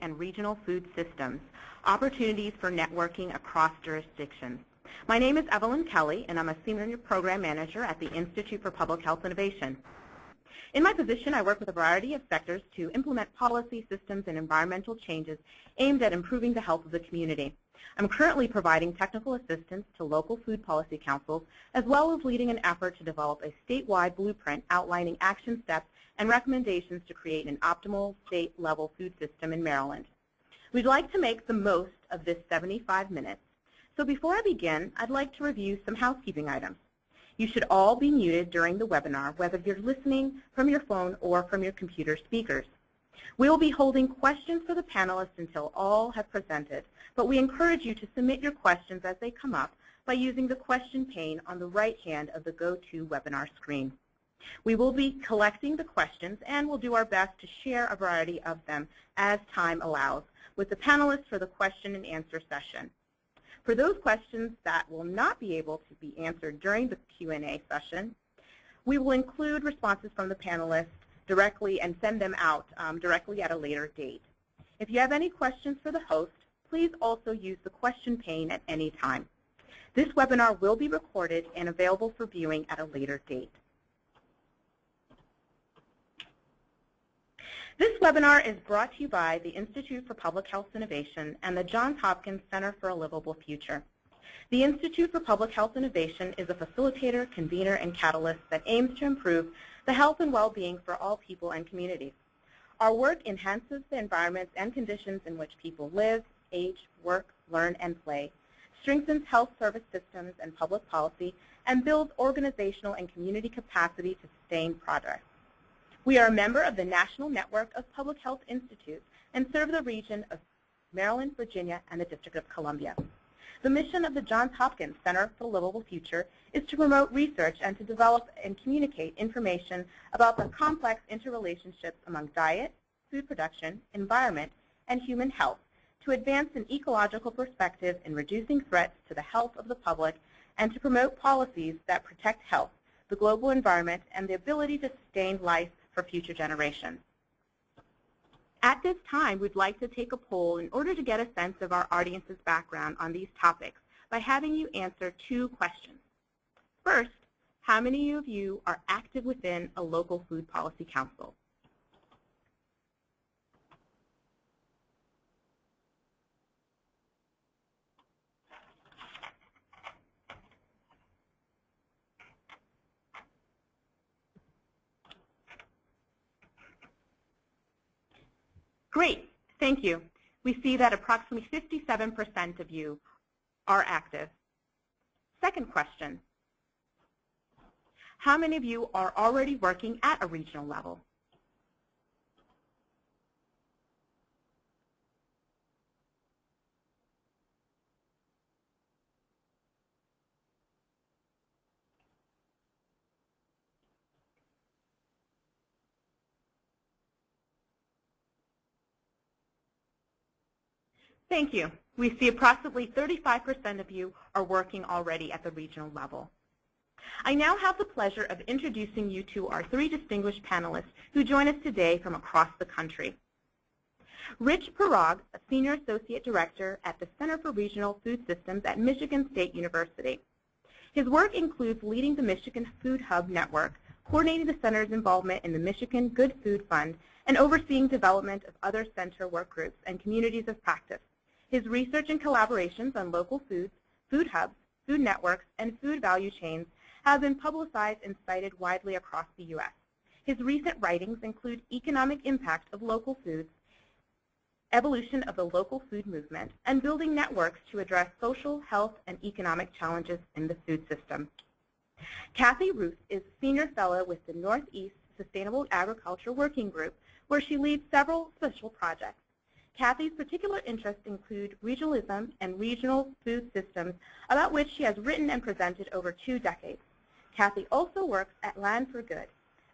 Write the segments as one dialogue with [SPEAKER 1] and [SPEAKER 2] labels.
[SPEAKER 1] and regional food systems, opportunities for networking across jurisdictions. My name is Evelyn Kelly, and I'm a Senior Program Manager at the Institute for Public Health Innovation. In my position, I work with a variety of sectors to implement policy, systems, and environmental changes aimed at improving the health of the community. I'm currently providing technical assistance to local food policy councils, as well as leading an effort to develop a statewide blueprint outlining action steps and recommendations to create an optimal state-level food system in Maryland. We'd like to make the most of this 75 minutes. So before I begin, I'd like to review some housekeeping items. You should all be muted during the webinar, whether you're listening from your phone or from your computer speakers. We will be holding questions for the panelists until all have presented, but we encourage you to submit your questions as they come up by using the question pane on the right hand of the GoToWebinar screen. We will be collecting the questions and we'll do our best to share a variety of them as time allows with the panelists for the question and answer session. For those questions that will not be able to be answered during the Q&A session, we will include responses from the panelists directly and send them out directly at a later date. If you have any questions for the host, please also use the question pane at any time. This webinar will be recorded and available for viewing at a later date. This webinar is brought to you by the Institute for Public Health Innovation and the Johns Hopkins Center for a Livable Future. The Institute for Public Health Innovation is a facilitator, convener, and catalyst that aims to improve the health and well-being for all people and communities. Our work enhances the environments and conditions in which people live, age, work, learn, and play, strengthens health service systems and public policy, and builds organizational and community capacity to sustain progress. We are a member of the National Network of Public Health Institutes and serve the region of Maryland, Virginia, and the District of Columbia. The mission of the Johns Hopkins Center for a Livable Future is to promote research and to develop and communicate information about the complex interrelationships among diet, food production, environment, and human health to advance an ecological perspective in reducing threats to the health of the public and to promote policies that protect health, the global environment, and the ability to sustain life for future generations. At this time, we'd like to take a poll in order to get a sense of our audience's background on these topics by having you answer two questions. First, how many of you are active within a local food policy council? Great, thank you. We see that approximately 57% of you are active. Second question, how many of you are already working at a regional level? Thank you. We see approximately 35% of you are working already at the regional level. I now have the pleasure of introducing you to our three distinguished panelists who join us today from across the country. Rich Parag, a Senior Associate Director at the Center for Regional Food Systems at Michigan State University. His work includes leading the Michigan Food Hub Network, coordinating the center's involvement in the Michigan Good Food Fund, and overseeing development of other center work groups and communities of practice. His research and collaborations on local foods, food hubs, food networks, and food value chains have been publicized and cited widely across the U.S. His recent writings include Economic Impact of Local Foods, Evolution of the Local Food Movement, and Building Networks to Address Social, Health, and Economic Challenges in the Food System. Kathy Ruth is Senior Fellow with the Northeast Sustainable Agriculture Working Group, where she leads several special projects. Kathy's particular interests include regionalism and regional food systems, about which she has written and presented over 2 decades. Kathy also works at Land for Good,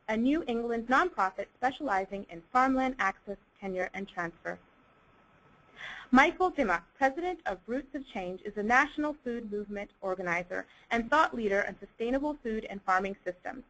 [SPEAKER 1] a New England nonprofit specializing in farmland access, tenure, and transfer. Michael Dimmock, president of Roots of Change, is a national food movement organizer and thought leader in sustainable food and farming systems.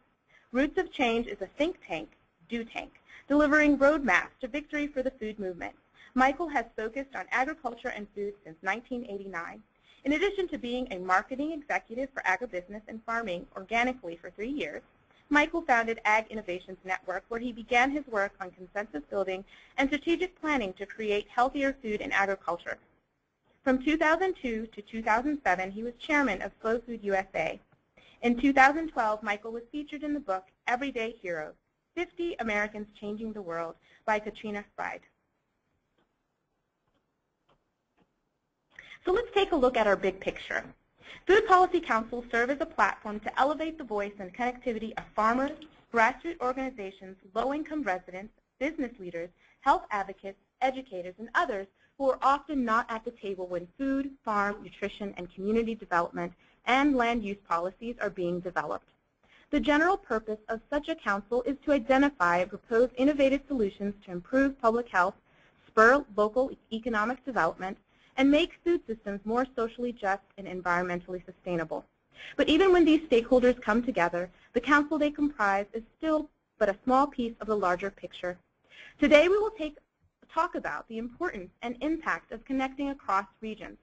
[SPEAKER 1] Roots of Change is a think tank, do tank, delivering roadmaps to victory for the food movement. Michael has focused on agriculture and food since 1989. In addition to being a marketing executive for agribusiness and farming organically for 3 years, Michael founded Ag Innovations Network, where he began his work on consensus building and strategic planning to create healthier food in agriculture. From 2002 to 2007, he was chairman of Slow Food USA. In 2012, Michael was featured in the book Everyday Heroes, 50 Americans Changing the World by Katrina Fried. So let's take a look at our big picture. Food Policy Councils serve as a platform to elevate the voice and connectivity of farmers, grassroots organizations, low-income residents, business leaders, health advocates, educators, and others who are often not at the table when food, farm, nutrition, and community development and land use policies are being developed. The general purpose of such a council is to identify and propose innovative solutions to improve public health, spur local economic development, and make food systems more socially just and environmentally sustainable. But even when these stakeholders come together, the council they comprise is still but a small piece of the larger picture. Today we will talk about the importance and impact of connecting across regions.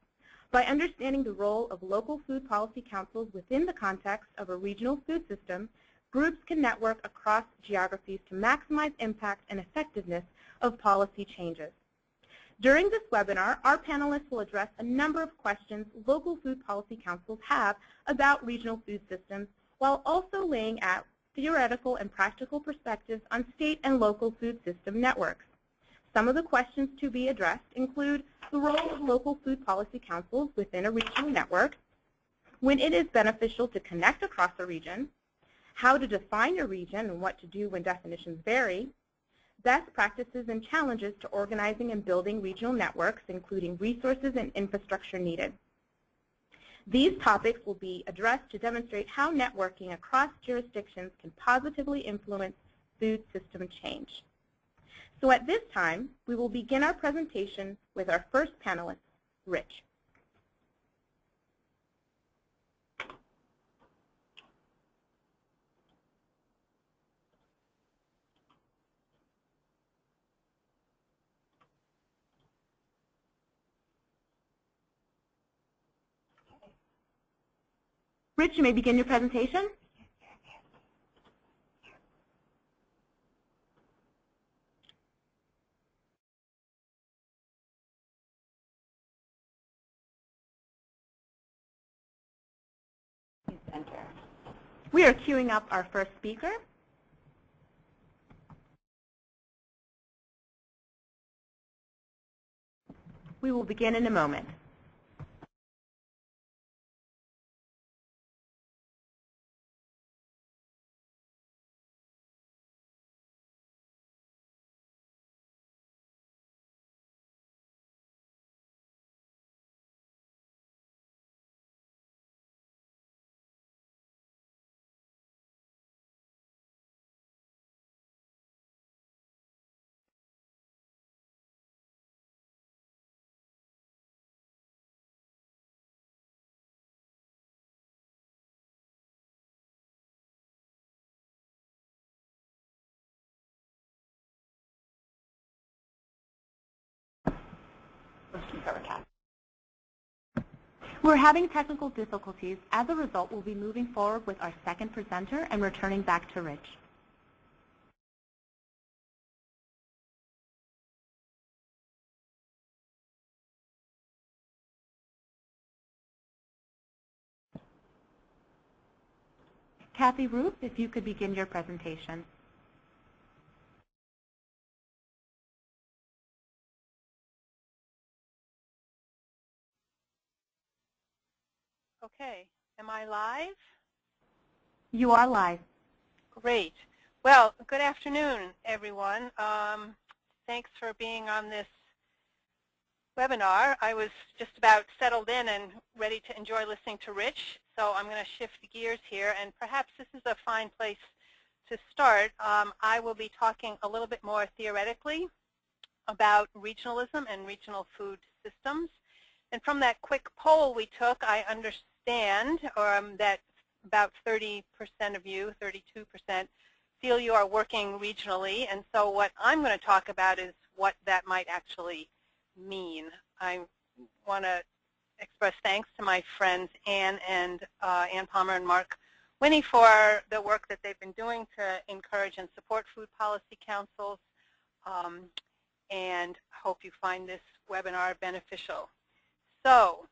[SPEAKER 1] By understanding the role of local food policy councils within the context of a regional food system, groups can network across geographies to maximize impact and effectiveness of policy changes. During this webinar, our panelists will address a number of questions local food policy councils have about regional food systems, while also laying out theoretical and practical perspectives on state and local food system networks. Some of the questions to be addressed include the role of local food policy councils within a regional network, when it is beneficial to connect across a region, how to define a region and what to do when definitions vary, best practices and challenges to organizing and building regional networks, including resources and infrastructure needed. These topics will be addressed to demonstrate how networking across jurisdictions can positively influence food system change. So at this time, we will begin our presentation with our first panelist, Rich. Rich, you may begin your presentation. Enter. We are queuing up our first speaker. We will begin in a moment. We're having technical difficulties. As a result, we'll be moving forward with our second presenter and returning back to Rich. Kathy Roop, if you could begin your presentation.
[SPEAKER 2] Okay, am I live?
[SPEAKER 1] You are live.
[SPEAKER 2] Great. Well, good afternoon, everyone. Thanks for being on this webinar. I was just about settled in and ready to enjoy listening to Rich, so I'm going to shift gears here, and perhaps this is a fine place to start. I will be talking a little bit more theoretically about regionalism and regional food systems. And from that quick poll we took, I understand that about 30% of you, 32%, feel you are working regionally. And so what I'm going to talk about is what that might actually mean? I want to express thanks to my friends Ann Palmer and Mark Winnie for the work that they've been doing to encourage and support food policy councils, and hope you find this webinar beneficial. So,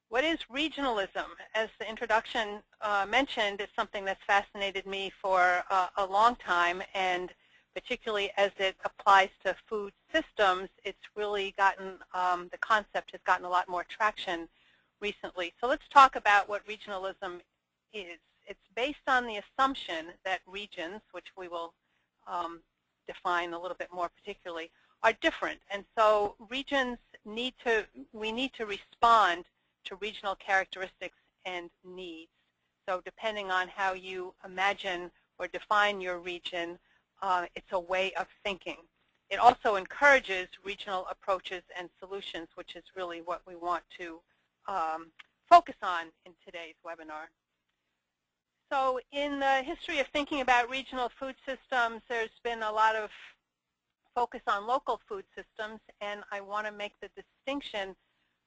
[SPEAKER 2] what is regionalism? As the introduction mentioned, it's something that's fascinated me for a long time, and particularly as it applies to food systems, it's really gotten, the concept has gotten a lot more traction recently. So let's talk about what regionalism is. It's based on the assumption that regions, which we will define a little bit more particularly, are different. And so regions we need to respond to regional characteristics and needs. So depending on how you imagine or define your region, it's a way of thinking. It also encourages regional approaches and solutions, which is really what we want to focus on in today's webinar. So in the history of thinking about regional food systems, there's been a lot of focus on local food systems, and I want to make the distinction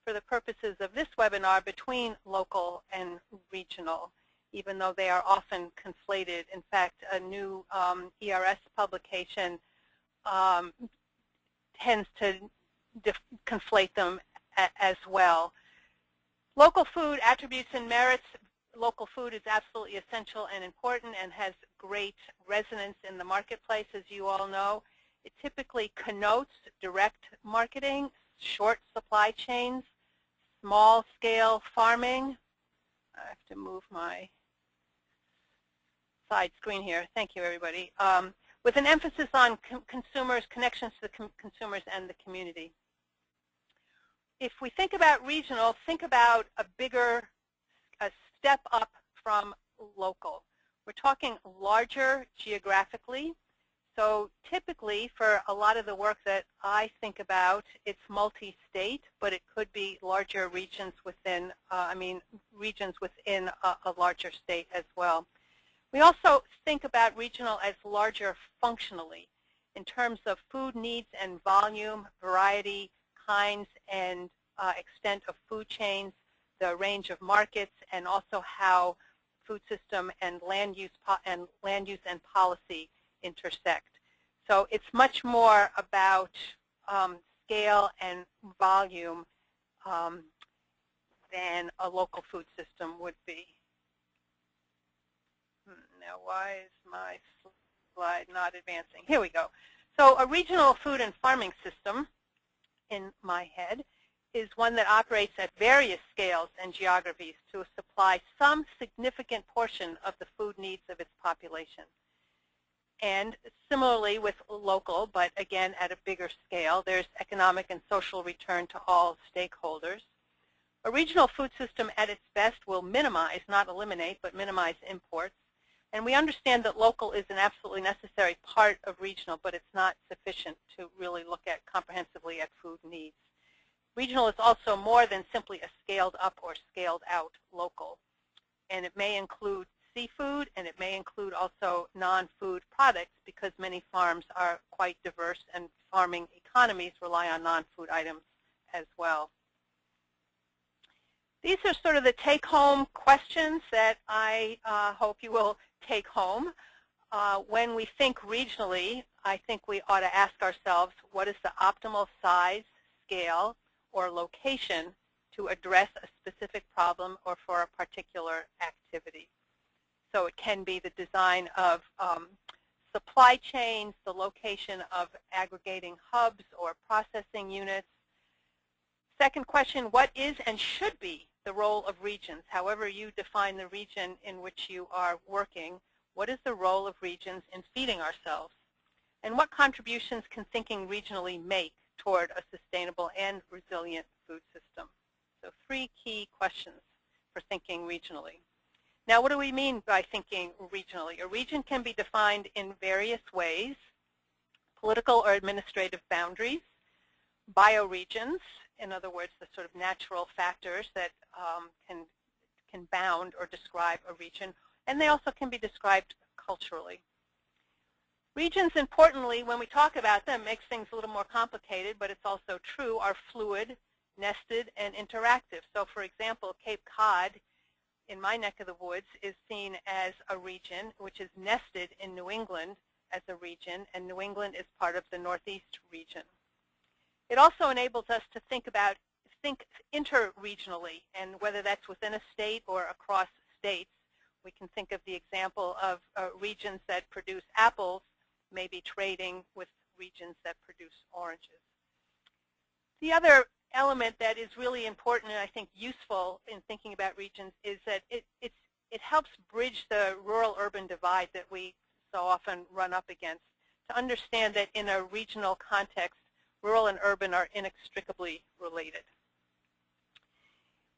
[SPEAKER 2] for the purposes of this webinar between local and regional, even though they are often conflated. In fact, a new ERS publication tends to conflate them as well. Local food attributes and merits. Local food is absolutely essential and important and has great resonance in the marketplace, as you all know. It typically connotes direct marketing, short supply chains, small-scale farming. I have to move my side screen here. Thank you, everybody. With an emphasis on consumers, connections to the consumers and the community. If we think about regional, think about a step up from local. We're talking larger geographically. So typically, for a lot of the work that I think about, it's multi-state, but it could be larger regions within, regions within a larger state as well. We also think about regional as larger functionally in terms of food needs and volume, variety, kinds and extent of food chains, the range of markets, and also how food system and land use and policy intersect. So it's much more about scale and volume than a local food system would be. Now, why is my slide not advancing? Here we go. So a regional food and farming system, in my head, is one that operates at various scales and geographies to supply some significant portion of the food needs of its population. And similarly with local, but again at a bigger scale, there's economic and social return to all stakeholders. A regional food system at its best will minimize, not eliminate, but minimize imports. And we understand that local is an absolutely necessary part of regional, but it's not sufficient to really look at comprehensively at food needs. Regional is also more than simply a scaled up or scaled out local. And it may include seafood, and it may include also non-food products because many farms are quite diverse and farming economies rely on non-food items as well. These are sort of the take-home questions that I hope you will take home. When we think regionally, I think we ought to ask ourselves, what is the optimal size, scale, or location to address a specific problem or for a particular activity? So it can be the design of supply chains, the location of aggregating hubs or processing units. Second question, what is and should be the role of regions? However you define the region in which you are working, what is the role of regions in feeding ourselves? And what contributions can thinking regionally make toward a sustainable and resilient food system? So 3 key questions for thinking regionally. Now, what do we mean by thinking regionally? A region can be defined in various ways: political or administrative boundaries, bioregions, in other words, the sort of natural factors that can bound or describe a region, and they also can be described culturally. Regions, importantly, when we talk about them, makes things a little more complicated, but it's also true, are fluid, nested, and interactive. So, for example, Cape Cod, in my neck of the woods, is seen as a region which is nested in New England as a region, and New England is part of the Northeast region. It also enables us to think interregionally, and whether that's within a state or across states. We can think of the example of regions that produce apples maybe trading with regions that produce oranges. The other element that is really important and I think useful in thinking about regions is that it helps bridge the rural-urban divide that we so often run up against, to understand that in a regional context, rural and urban are inextricably related.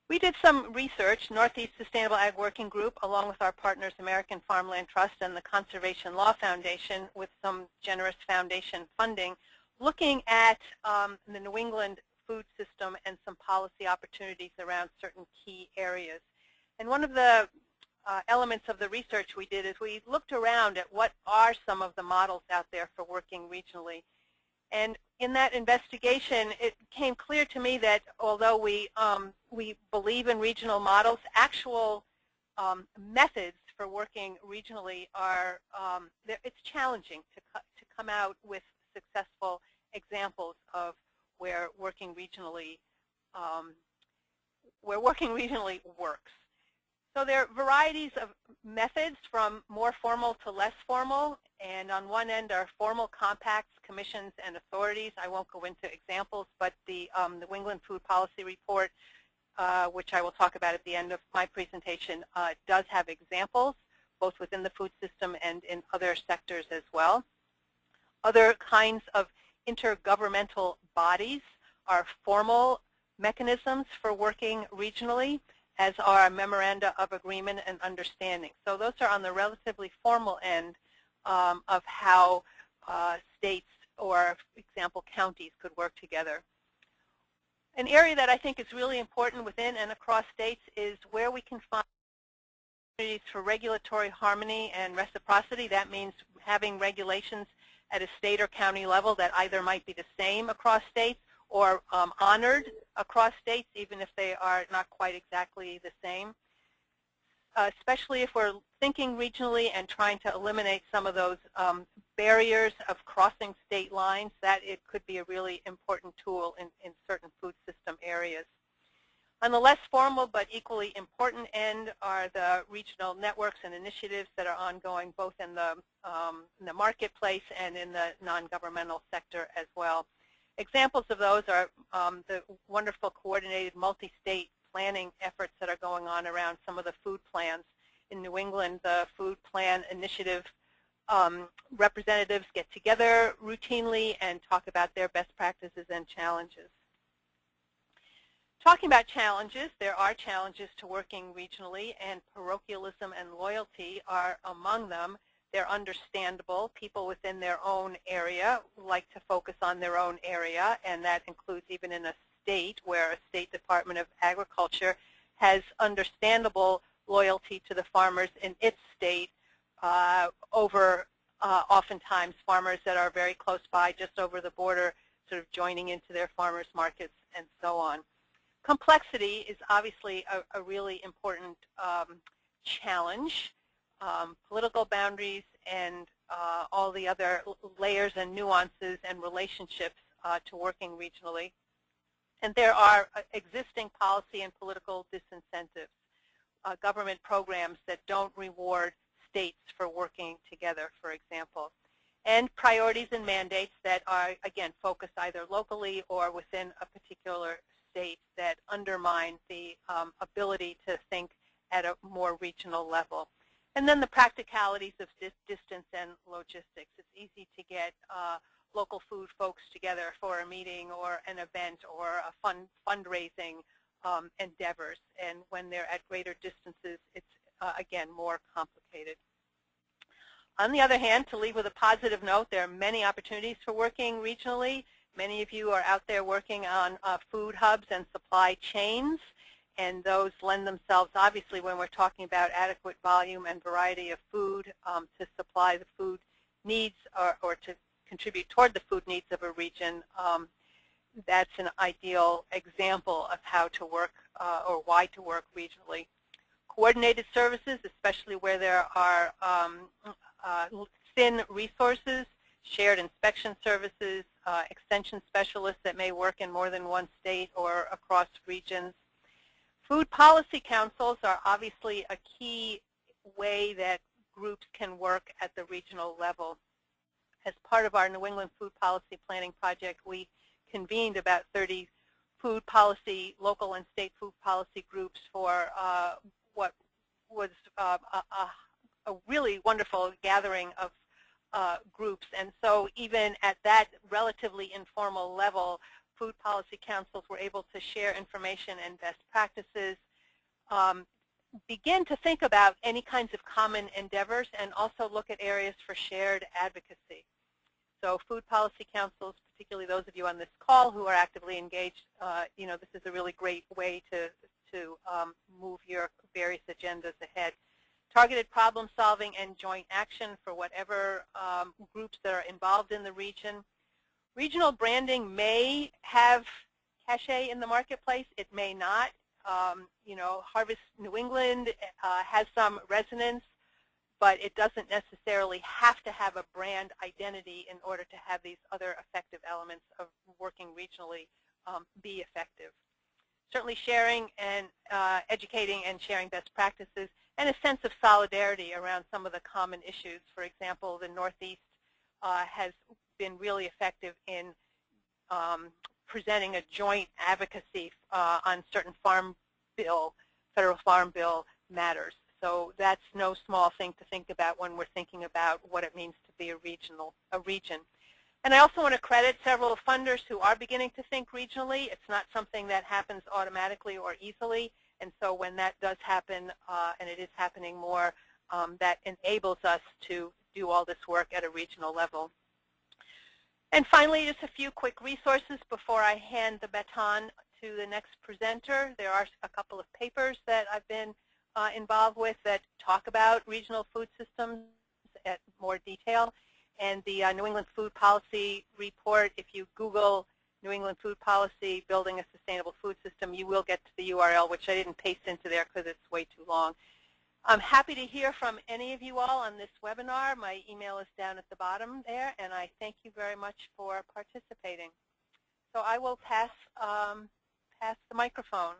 [SPEAKER 2] We did some research, Northeast Sustainable Ag Working Group, along with our partners American Farmland Trust and the Conservation Law Foundation, with some generous foundation funding, looking at the New England food system and some policy opportunities around certain key areas. And one of the elements of the research we did is we looked around at what are some of the models out there for working regionally. And in that investigation, it became clear to me that although we believe in regional models, actual methods for working regionally are, it's challenging to come out with successful examples of where working regionally works. So there are varieties of methods from more formal to less formal, and on one end are formal compacts, commissions, and authorities. I won't go into examples, but the New England Food Policy Report, which I will talk about at the end of my presentation, does have examples, both within the food system and in other sectors as well. Other kinds of intergovernmental bodies are formal mechanisms for working regionally, as are memoranda of agreement and understanding. So those are on the relatively formal end of how states or, for example, counties could work together. An area that I think is really important within and across states is where we can find opportunities for regulatory harmony and reciprocity. That means having regulations at a state or county level that either might be the same across states or honored across states, even if they are not quite exactly the same. Especially if we're thinking regionally and trying to eliminate some of those barriers of crossing state lines, that it could be a really important tool in certain food system areas. On the less formal but equally important end are the regional networks and initiatives that are ongoing both in the marketplace and in the non-governmental sector as well. Examples of those are the wonderful coordinated multi-state planning efforts that are going on around some of the food plans. In New England, the Food Plan Initiative representatives get together routinely and talk about their best practices and challenges. Talking about challenges, there are challenges to working regionally, and parochialism and loyalty are among them. They're understandable. People within their own area like to focus on their own area, and that includes even in a state where a state Department of Agriculture has understandable loyalty to the farmers in its state over oftentimes farmers that are very close by, just over the border, sort of joining into their farmers markets and so on. Complexity is obviously a really important challenge. Political boundaries and all the other layers and nuances and relationships to working regionally. And there are existing policy and political disincentives, government programs that don't reward states for working together, for example, and priorities and mandates that are, again, focused either locally or within a particular state that undermine the ability to think at a more regional level. And then the practicalities of distance and logistics. It's easy to get local food folks together for a meeting or an event or a fundraising endeavors. And when they're at greater distances, it's, again, more complicated. On the other hand, to leave with a positive note, there are many opportunities for working regionally. Many of you are out there working on food hubs and supply chains, and those lend themselves, obviously, when we're talking about adequate volume and variety of food to supply the food needs or to contribute toward the food needs of a region, that's an ideal example of how to work or why to work regionally. Coordinated services, especially where there are thin resources, shared inspection services, extension specialists that may work in more than one state or across regions. Food policy councils are obviously a key way that groups can work at the regional level. As part of our New England Food Policy Planning Project, we convened about 30 food policy, local and state food policy groups for what was a really wonderful gathering of groups. And so even at that relatively informal level, food policy councils were able to share information and best practices, begin to think about any kinds of common endeavors, and also look at areas for shared advocacy. So food policy councils, particularly those of you on this call who are actively engaged, this is a really great way to move your various agendas ahead. Targeted problem solving and joint action for whatever groups that are involved in the region. Regional branding may have cachet in the marketplace. It may not. Harvest New England has some resonance, but it doesn't necessarily have to have a brand identity in order to have these other effective elements of working regionally be effective. Certainly sharing and educating and sharing best practices, and a sense of solidarity around some of the common issues. For example, the Northeast has been really effective in presenting a joint advocacy on certain federal farm bill matters. So that's no small thing to think about when we're thinking about what it means to be a region. And I also want to credit several funders who are beginning to think regionally. It's not something that happens automatically or easily. And so when that does happen, and it is happening more, that enables us to do all this work at a regional level. And finally, just a few quick resources before I hand the baton to the next presenter. There are a couple of papers that I've been involved with that talk about regional food systems at more detail. And the New England Food Policy Report, if you Google New England Food Policy, Building a Sustainable Food System, you will get to the URL, which I didn't paste into there because it's way too long. I'm happy to hear from any of you all on this webinar. My email is down at the bottom there, and I thank you very much for participating. So I will pass the microphone.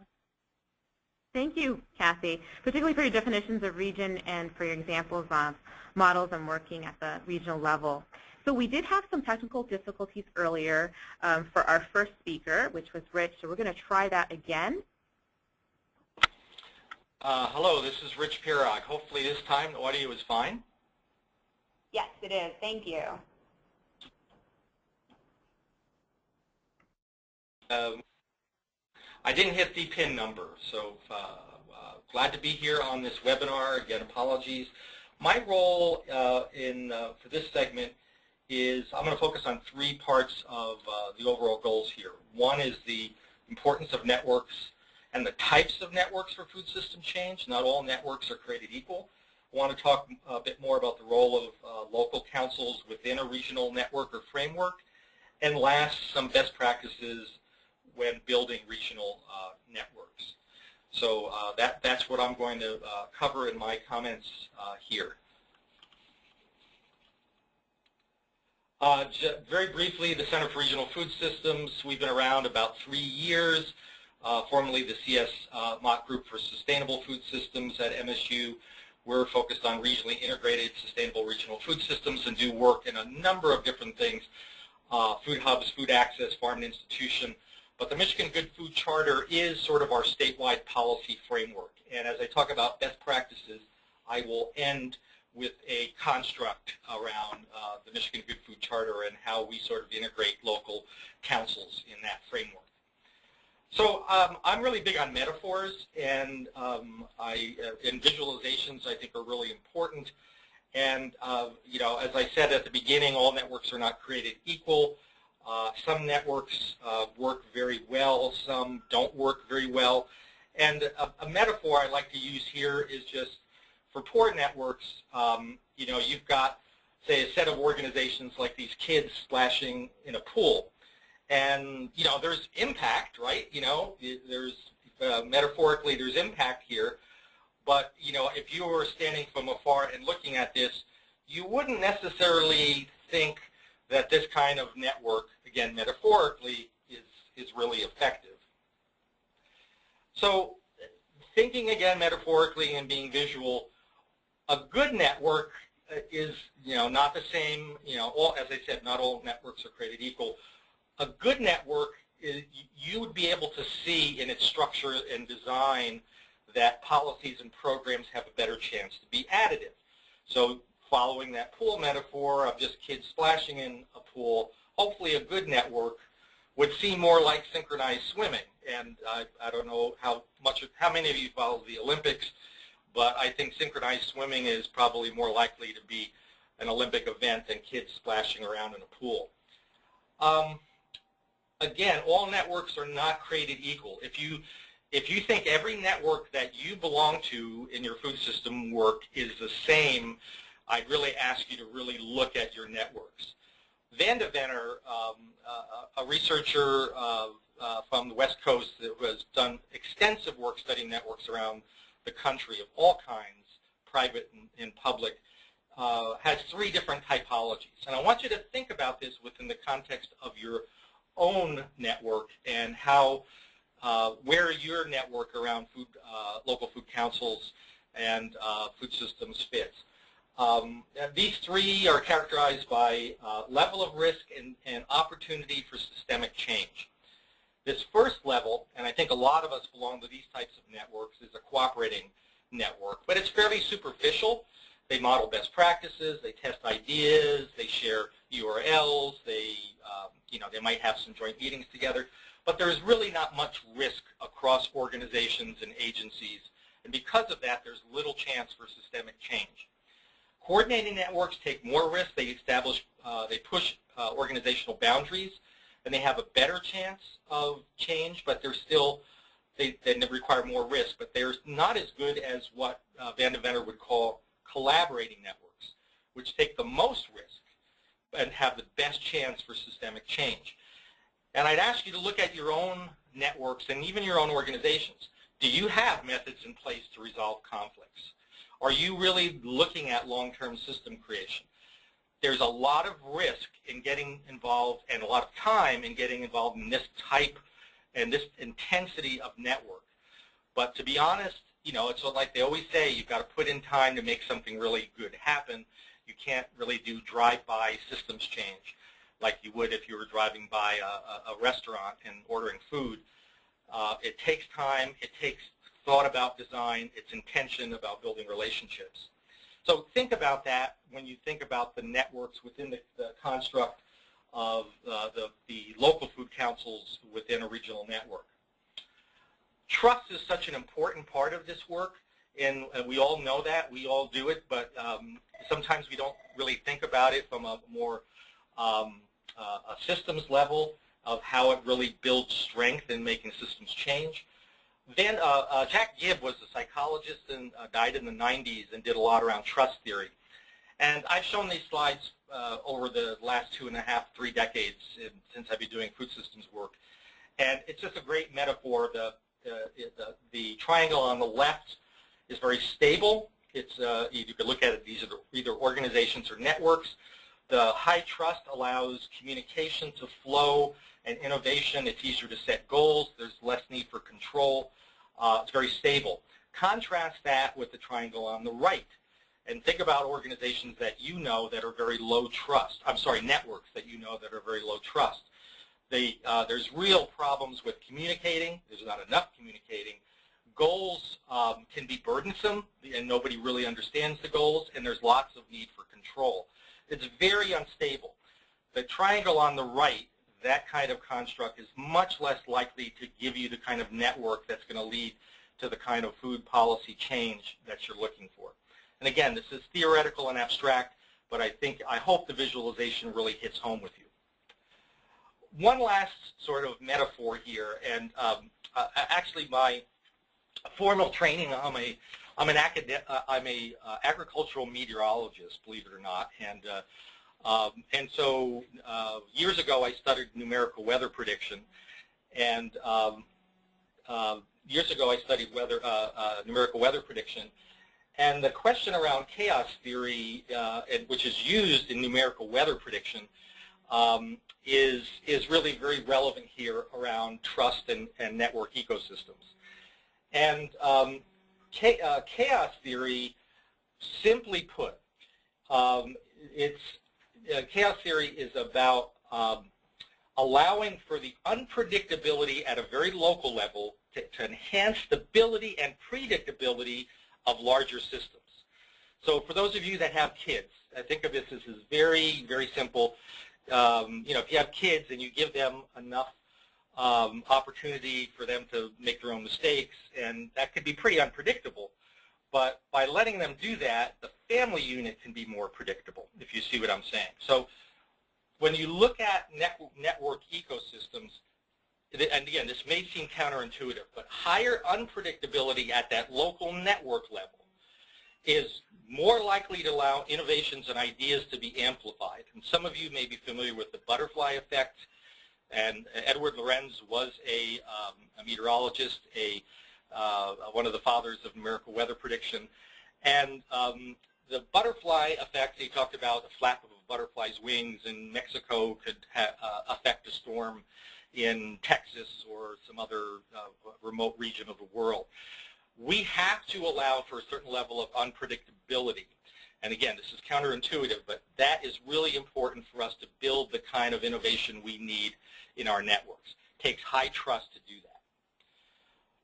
[SPEAKER 1] Thank you, Kathy, particularly for your definitions of region and for your examples of models and working at the regional level. So we did have some technical difficulties earlier for our first speaker, which was Rich, so we're going to try that again.
[SPEAKER 3] Hello, this is Rich Pirog. Hopefully this time the audio is fine.
[SPEAKER 1] Yes, it is. Thank you.
[SPEAKER 3] I didn't hit the PIN number, so glad to be here on this webinar. Again, apologies. My role for this segment is I'm going to focus on three parts of the overall goals here. One is the importance of networks and the types of networks for food system change. Not all networks are created equal. I want to talk a bit more about the role of local councils within a regional network or framework. And last, some best practices when building regional networks. So that's what I'm going to cover in my comments here. Very briefly, the Center for Regional Food Systems, we've been around about 3 years. Formerly the CS Mott Group for Sustainable Food Systems at MSU. We're focused on regionally integrated sustainable regional food systems and do work in a number of different things, food hubs, food access, farm and institution. But the Michigan Good Food Charter is sort of our statewide policy framework. And as I talk about best practices, I will end with a construct around the Michigan Good Food Charter and how we sort of integrate local councils in that framework. So I'm really big on metaphors, and and visualizations I think are really important. And as I said at the beginning, all networks are not created equal. Some networks work very well, some don't work very well. And a metaphor I like to use here is just for poor networks, you've got say, a set of organizations like these kids splashing in a pool. And, you know, there's impact, right? You know, there's, metaphorically, there's impact here. But, you know, if you were standing from afar and looking at this, you wouldn't necessarily think that this kind of network, again, metaphorically, is really effective. So thinking, again, metaphorically and being visual, a good network is, you know, not the same, you know, all, as I said, not all networks are created equal. A good network is, you would be able to see in its structure and design that policies and programs have a better chance to be additive. So following that pool metaphor of just kids splashing in a pool, hopefully a good network would seem more like synchronized swimming. And I don't know how many of you follow the Olympics, but I think synchronized swimming is probably more likely to be an Olympic event than kids splashing around in a pool. Again, all networks are not created equal. If you think every network that you belong to in your food system work is the same, I'd really ask you to really look at your networks. Van de Venner, a researcher from the West Coast that has done extensive work studying networks around the country of all kinds, private and public, has 3 different typologies. And I want you to think about this within the context of your own network and how, where your network around food, local food councils and food systems fits. These 3 are characterized by level of risk and opportunity for systemic change. This first level, and I think a lot of us belong to these types of networks, is a cooperating network, but it's fairly superficial. They model best practices, they test ideas, they share URLs, they, you know, they might have some joint meetings together, but there's really not much risk across organizations and agencies, and because of that, there's little chance for systemic change. Coordinating networks take more risk. They establish, they push organizational boundaries, and they have a better chance of change, but they're still, they require more risk, but they're not as good as what Van de Venner would call collaborating networks, which take the most risk and have the best chance for systemic change. And I'd ask you to look at your own networks and even your own organizations. Do you have methods in place to resolve conflicts? Are you really looking at long-term system creation? There's a lot of risk in getting involved and a lot of time in getting involved in this type and this intensity of network. But to be honest, you know, it's like they always say, you've got to put in time to make something really good happen. You can't really do drive-by systems change like you would if you were driving by a restaurant and ordering food. It takes time. It takes thought about design. It's intention about building relationships. So think about that when you think about the networks within the construct of the local food councils within a regional network. Trust is such an important part of this work, and we all know that. We all do it, but sometimes we don't really think about it from a more a systems level of how it really builds strength in making systems change. Then Jack Gibb was a psychologist and died in the 90s and did a lot around trust theory. And I've shown these slides over the last 2.5, 3 decades since I've been doing food systems work. And it's just a great metaphor. The triangle on the left is very stable. It's you could look at it, these are either organizations or networks. The high trust allows communication to flow and innovation. It's easier to set goals. There's less need for control. It's very stable. Contrast that with the triangle on the right. And think about organizations that you know that are very low trust. I'm sorry, networks that you know that are very low trust. There's real problems with communicating. There's not enough communicating. Goals can be burdensome, and nobody really understands the goals, and there's lots of need for control. It's very unstable. The triangle on the right, that kind of construct, is much less likely to give you the kind of network that's going to lead to the kind of food policy change that you're looking for. And again, this is theoretical and abstract, but I hope the visualization really hits home with you. One last sort of metaphor here, and actually my formal training, I'm I'm a agricultural meteorologist, believe it or not, and so years ago I studied numerical weather prediction, and years ago I studied numerical weather prediction, and the question around chaos theory, which is used in numerical weather prediction, is really very relevant here around trust and network ecosystems. And chaos theory, simply put, chaos theory is about allowing for the unpredictability at a very local level to enhance stability and predictability of larger systems. So for those of you that have kids, I think of this as very, very simple. If you have kids and you give them enough opportunity for them to make their own mistakes, and that could be pretty unpredictable. But by letting them do that, the family unit can be more predictable, if you see what I'm saying. So when you look at network ecosystems, and again, this may seem counterintuitive, but higher unpredictability at that local network level is more likely to allow innovations and ideas to be amplified. And some of you may be familiar with the butterfly effect, and Edward Lorenz was a meteorologist, one of the fathers of numerical weather prediction. And the butterfly effect, he talked about the flap of a butterfly's wings in Mexico could affect a storm in Texas or some other remote region of the world. We have to allow for a certain level of unpredictability. And again, this is counterintuitive, but that is really important for us to build the kind of innovation we need in our networks. It takes high trust to do that.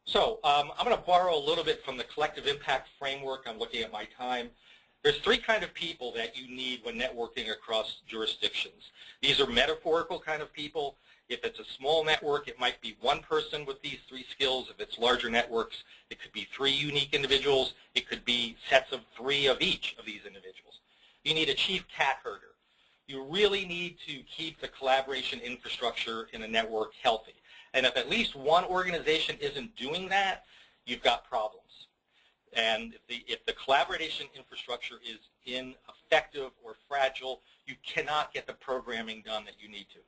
[SPEAKER 3] So I'm going to borrow a little bit from the collective impact framework. I'm looking at my time. There's three kinds of people that you need when networking across jurisdictions. These are metaphorical kind of people. If it's a small network, it might be one person with these three skills. If it's larger networks, it could be three unique individuals. It could be sets of three of each of these individuals. You need a chief cat herder. You really need to keep the collaboration infrastructure in a network healthy. And if at least one organization isn't doing that, you've got problems. And if the collaboration infrastructure is ineffective or fragile, you cannot get the programming done that you need to.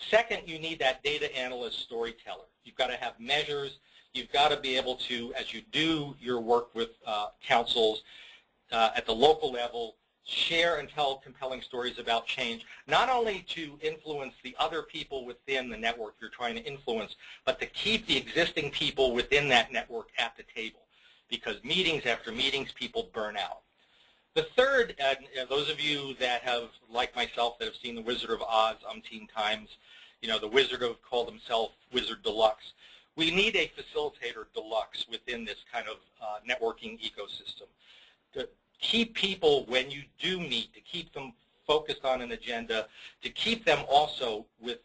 [SPEAKER 3] Second, you need that data analyst storyteller. You've got to have measures. You've got to be able to, as you do your work with councils at the local level, share and tell compelling stories about change, not only to influence the other people within the network you're trying to influence, but to keep the existing people within that network at the table. Because meetings after meetings, people burn out. The third, and those of you that have, like myself, that have seen The Wizard of Oz umpteen times, the Wizard of called himself Wizard Deluxe. We need a facilitator deluxe within this kind of networking ecosystem to keep people, when you do meet, to keep them focused on an agenda, to keep them also with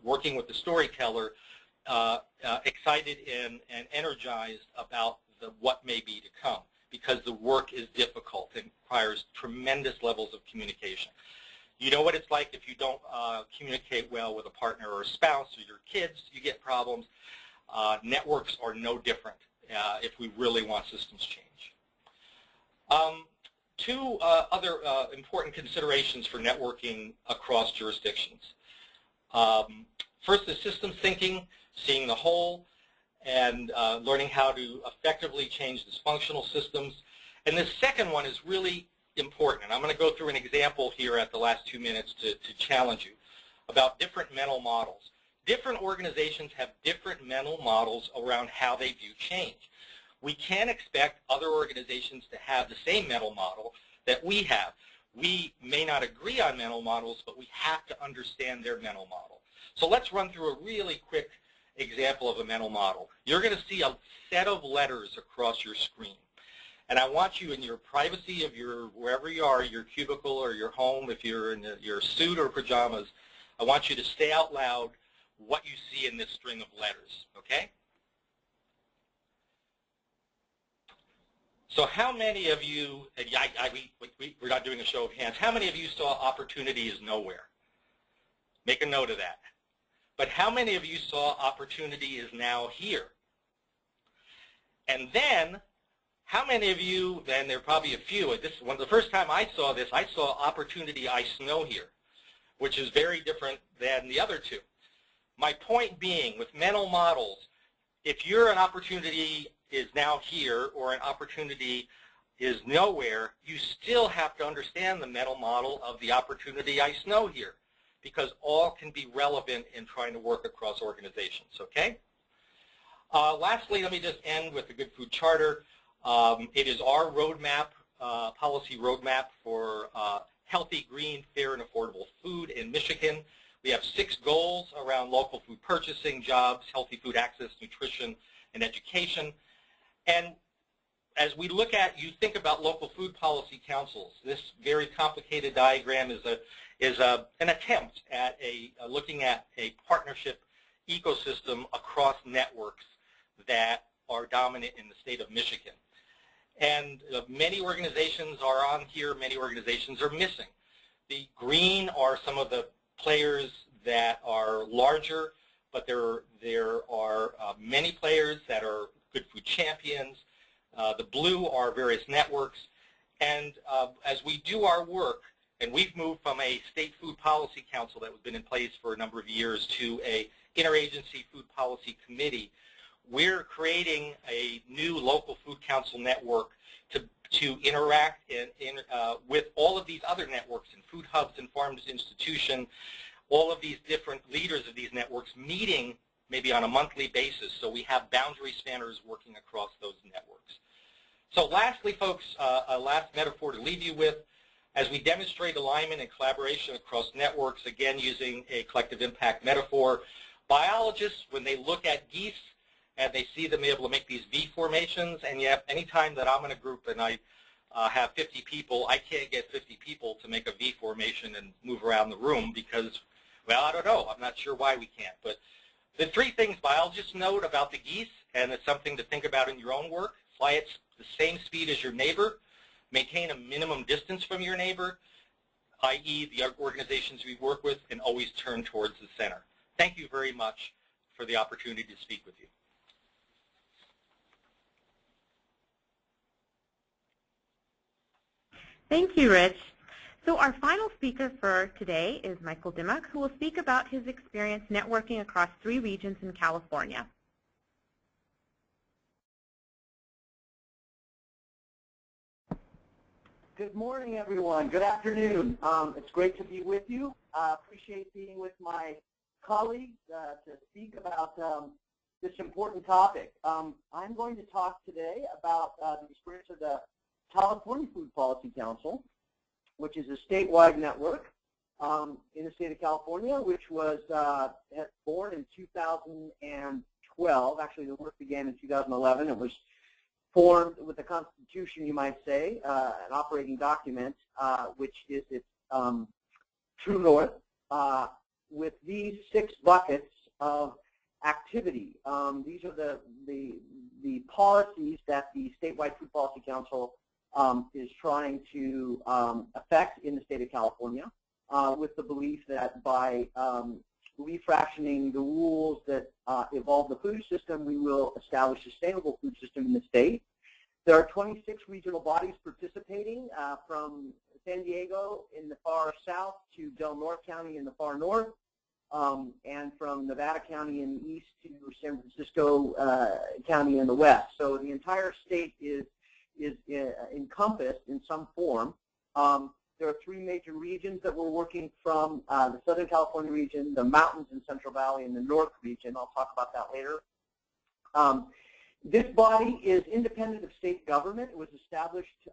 [SPEAKER 3] working with the storyteller, excited and energized about what may be to come, because the work is difficult and requires tremendous levels of communication. You know what it's like if you don't communicate well with a partner or a spouse or your kids, you get problems. Networks are no different if we really want systems change. Two other important considerations for networking across jurisdictions. First is systems thinking, seeing the whole, and learning how to effectively change dysfunctional systems. And the second one is really important. And I'm going to go through an example here at the last 2 minutes to challenge you about different mental models. Different organizations have different mental models around how they view change. We can't expect other organizations to have the same mental model that we have. We may not agree on mental models, but we have to understand their mental model. So let's run through a really quick example of a mental model. You're going to see a set of letters across your screen. And I want you, in your privacy of your, wherever you are, your cubicle or your home, if you're in your suit or pajamas, I want you to say out loud what you see in this string of letters, okay? So how many of you, and we're not doing a show of hands, how many of you saw opportunity is nowhere? Make a note of that. But how many of you saw opportunity is now here? And then How many of you, and there are probably a few, the first time I saw this, I saw Opportunity I Snow Here, which is very different than the other two. My point being, with mental models, if you're an opportunity is now here or an opportunity is nowhere, you still have to understand the mental model of the Opportunity I Snow Here, because all can be relevant in trying to work across organizations, okay? Lastly, let me just end with the Good Food Charter. It is our roadmap, policy roadmap for healthy, green, fair, and affordable food in Michigan. We have 6 goals around local food purchasing, jobs, healthy food access, nutrition, and education. And as we look at, you think about local food policy councils, this very complicated diagram is an attempt at looking at a partnership ecosystem across networks that are dominant in the state of Michigan. And many organizations are on here, many organizations are missing. The green are some of the players that are larger, but there are many players that are good food champions. The blue are various networks. And as we do our work, and we've moved from a state food policy council that has been in place for a number of years to a interagency food policy committee, we're creating a new local food council network to interact with all of these other networks and food hubs and farms institution, all of these different leaders of these networks meeting maybe on a monthly basis, so we have boundary spanners working across those networks. So lastly, folks, a last metaphor to leave you with, as we demonstrate alignment and collaboration across networks, again using a collective impact metaphor, biologists, when they look at geese, and they see them able to make these V formations, and yet anytime that I'm in a group and I have 50 people, I can't get 50 people to make a V formation and move around the room because, well, I don't know. I'm not sure why we can't. But the 3 things biologists note about the geese, and it's something to think about in your own work: fly at the same speed as your neighbor, maintain a minimum distance from your neighbor, i.e. the organizations we work with, and always turn towards the center. Thank you very much for the opportunity to speak with you.
[SPEAKER 1] Thank you, Rich. So our final speaker for today is Michael Dimmock, who will speak about his experience networking across 3 regions in California.
[SPEAKER 4] Good morning, everyone. Good afternoon. It's great to be with you. Appreciate being with my colleagues to speak about this important topic. I'm going to talk today about the experience of the California Food Policy Council, which is a statewide network in the state of California, which was born in 2012. Actually, the work began in 2011. It was formed with the Constitution, you might say, an operating document, which is its true north, with these 6 buckets of activity. These are the policies that the statewide Food Policy Council is trying to affect in the state of California, with the belief that by refractioning the rules that evolve the food system, we will establish a sustainable food system in the state. There are 26 regional bodies participating, from San Diego in the far south to Del Norte County in the far north, and from Nevada County in the east to San Francisco County in the west. So the entire state is encompassed in some form. There are 3 major regions that we're working from: the Southern California region, the mountains in Central Valley, and the North region. I'll talk about that later. This body is independent of state government. It was established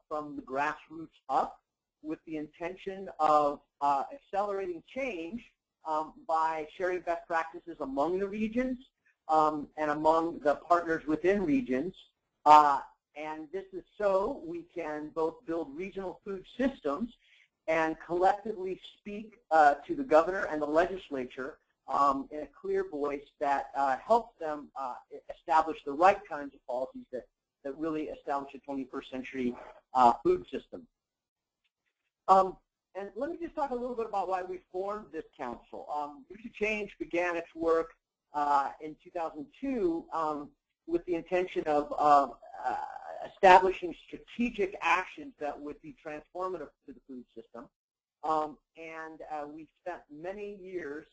[SPEAKER 4] from the grassroots up with the intention of accelerating change by sharing best practices among the regions and among the partners within regions. And this is so we can both build regional food systems and collectively speak to the governor and the legislature in a clear voice that helps them establish the right kinds of policies that really establish a 21st century food system. And let me just talk a little bit about why we formed this council. Food to Change began its work in 2002 with the intention of establishing strategic actions that would be transformative to the food system. We've spent many years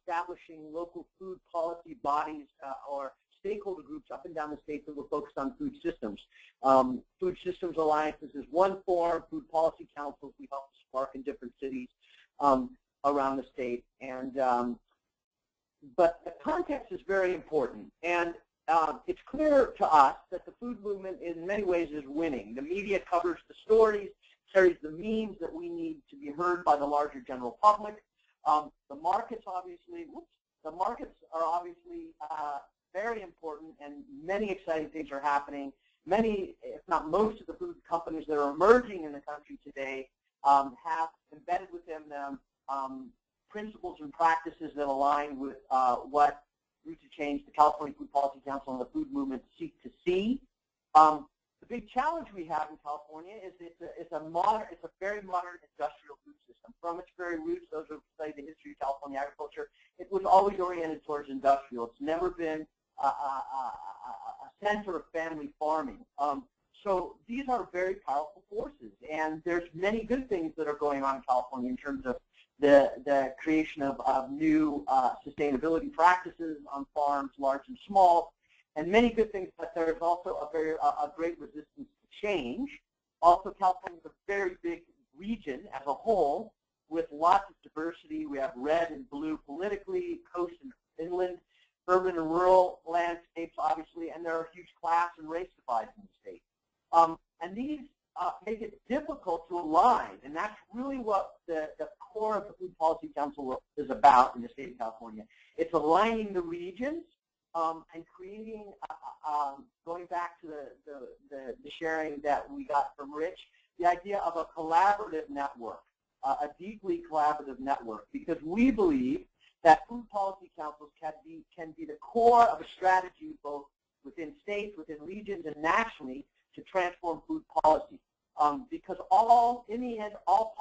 [SPEAKER 4] establishing local food policy bodies or stakeholder groups up and down the state that were focused on food systems. Food Systems Alliances is one form, food policy councils we help spark in different cities around the state. But the context is very important. And it's clear to us that the food movement in many ways is winning. The media covers the stories, carries the memes that we need to be heard by the larger general public. The markets are obviously very important, and many exciting things are happening. Many, if not most, of the food companies that are emerging in the country today have embedded within them principles and practices that align with what Route to Change, the California Food Policy Council, and the food movement seek to see. The big challenge we have in California is it's a very modern industrial food system. From its very roots, those who study the history of California agriculture, it was always oriented towards industrial. It's never been a center of family farming. So these are very powerful forces, and there's many good things that are going on in California in terms of the creation of new sustainability practices on farms, large and small, and many good things, but there's also a great resistance to change. Also, California is a very big region as a whole with lots of diversity. We have red and blue politically, coast and inland, urban and rural landscapes, obviously, and there are huge class and race divides in the state. And these make it difficult to align, and that's really what the core of the Food Policy Council is about in the state of California. It's aligning the regions and creating, going back to the sharing that we got from Rich, the idea of a collaborative network, a deeply collaborative network, because we believe that food policy councils can be the core of a strategy both within states, within regions, and nationally to transform food policy. Because in the end, all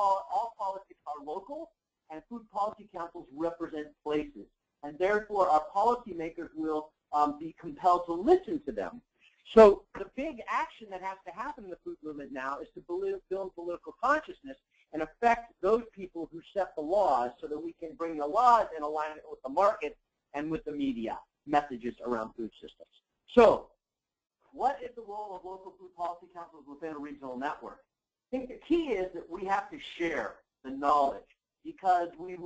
[SPEAKER 4] politics are local, and food policy councils represent places. And therefore, our policymakers will be compelled to listen to them. So the big action that has to happen in the food movement now is to build political consciousness and affect those people who set the laws so that we can bring the laws in alignment with the market and with the media messages around food systems. So what is the role of local food policy councils within a regional network? I think the key is that we have to share the knowledge, because we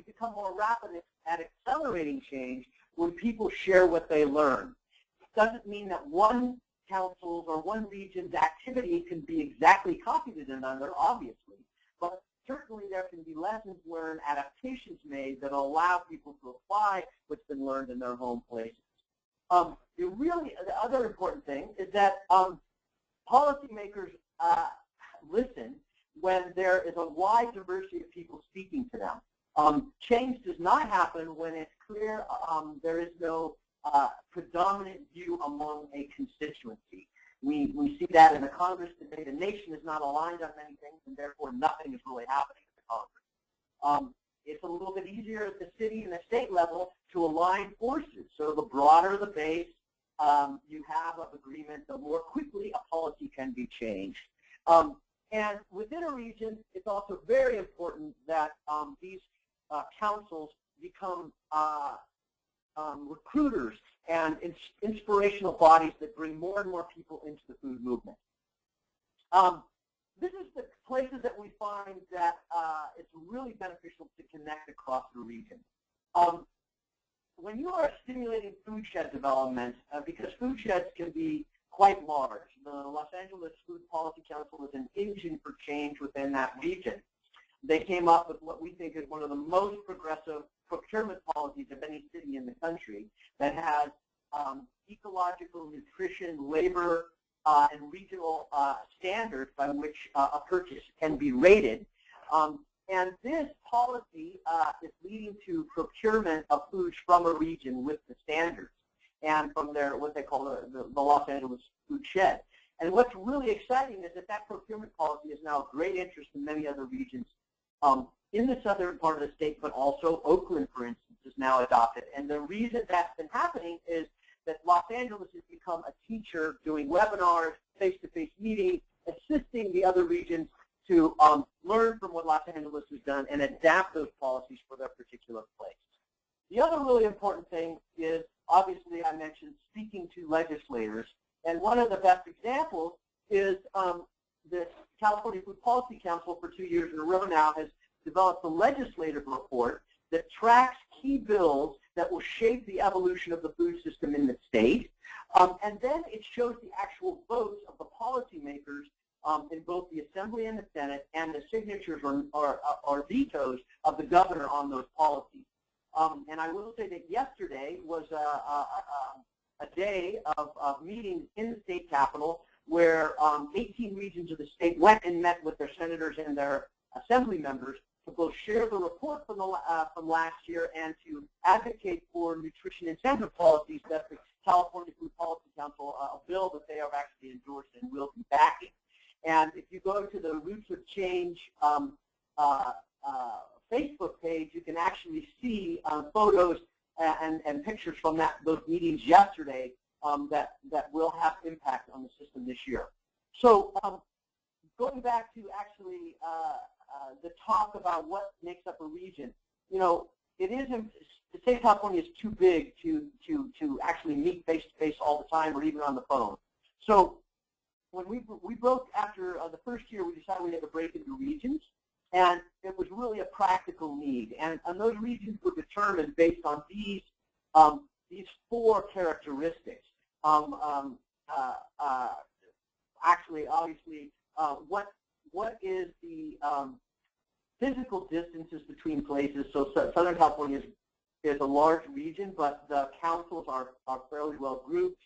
[SPEAKER 4] become more rapid at accelerating change when people share what they learn. It doesn't mean that one council's or one region's activity can be exactly copied in another, obviously, but certainly there can be lessons learned, adaptations made that allow people to apply what's been learned in their home places. The other important thing is that policymakers listen when there is a wide diversity of people speaking to them. Change does not happen when it's clear there is no predominant view among a constituency. We see that in the Congress today. The nation is not aligned on many things, and therefore nothing is really happening at the Congress. It's a little bit easier at the city and the state level to align forces. So the broader the base you have of agreement, the more quickly a policy can be changed. And within a region, it's also very important that these councils become recruiters and inspirational bodies that bring more and more people into the food movement. This is the places that we find that it's really beneficial to connect across the region. When you are stimulating food shed development, because food sheds can be quite large, the Los Angeles Food Policy Council is an engine for change within that region. They came up with what we think is one of the most progressive procurement policies of any city in the country that has ecological, nutrition, labor, and regional standards by which a purchase can be rated. And this policy is leading to procurement of foods from a region with the standards and from their, what they call the Los Angeles food shed. And what's really exciting is that that procurement policy is now of great interest in many other regions in the southern part of the state, but also Oakland, for instance, is now adopted. And the reason that's been happening is that Los Angeles has become a teacher doing webinars, face-to-face meetings, assisting the other regions to learn from what Los Angeles has done and adapt those policies for their particular place. The other really important thing is, obviously, I mentioned speaking to legislators. And one of the best examples is the California Food Policy Council for 2 years in a row now has developed a legislative report that tracks key bills that will shape the evolution of the food system in the state. And then it shows the actual votes of the policymakers in both the Assembly and the Senate, and the signatures or vetoes of the governor on those policies. And I will say that yesterday was a day of meetings in the state capitol where 18 regions of the state went and met with their senators and their assembly members to both share the report from last year and to advocate for nutrition incentive policies that the California Food Policy Council, a bill that they have actually endorsed and will be backing. And if you go to the Roots of Change Facebook page, you can actually see photos and pictures from those meetings yesterday that will have impact on the system this year. So going back to actually the talk about what makes up a region, it isn't, the state of California is too big to actually meet face-to-face all the time or even on the phone. So when we broke after the first year, we decided we had to break into regions, and it was really a practical need. And those regions were determined based on these four characteristics. Actually, obviously, what is the physical distances between places? So Southern California is a large region, but the councils are fairly well grouped.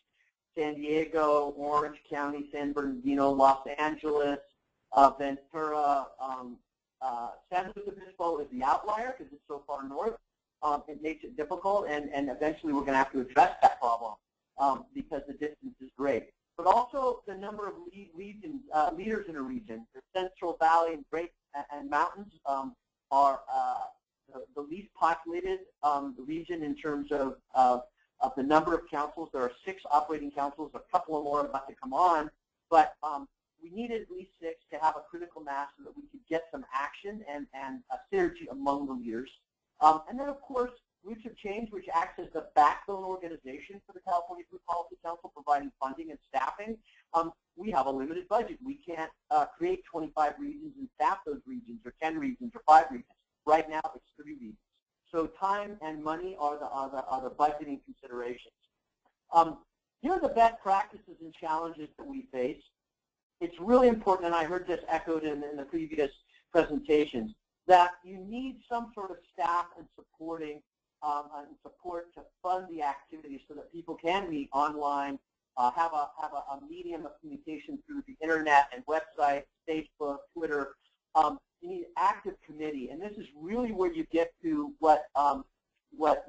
[SPEAKER 4] San Diego, Orange County, San Bernardino, Los Angeles, Ventura, San Luis Obispo is the outlier because it's so far north. It makes it difficult, and eventually we're going to have to address that problem because the distance is great. But also the number of leaders in a region. The Central Valley and Great and Mountains are the least populated region in terms of the number of councils. There are 6 operating councils, a couple of more about to come on, but we needed at least 6 to have a critical mass so that we could get some action and a synergy among the leaders. And then, of course, Roots of Change, which acts as the backbone organization for the California Food Policy Council, providing funding and staffing. We have a limited budget. We can't create 25 regions and staff those regions, or 10 regions, or 5 regions. Right now, it's 3 regions. So time and money are the budgeting considerations. Here are the best practices and challenges that we face. It's really important, and I heard this echoed in the previous presentations, that you need some sort of staff and support to fund the activities so that people can meet online, have a medium of communication through the internet and website, Facebook, Twitter. You need active committee, and this is really where you get to what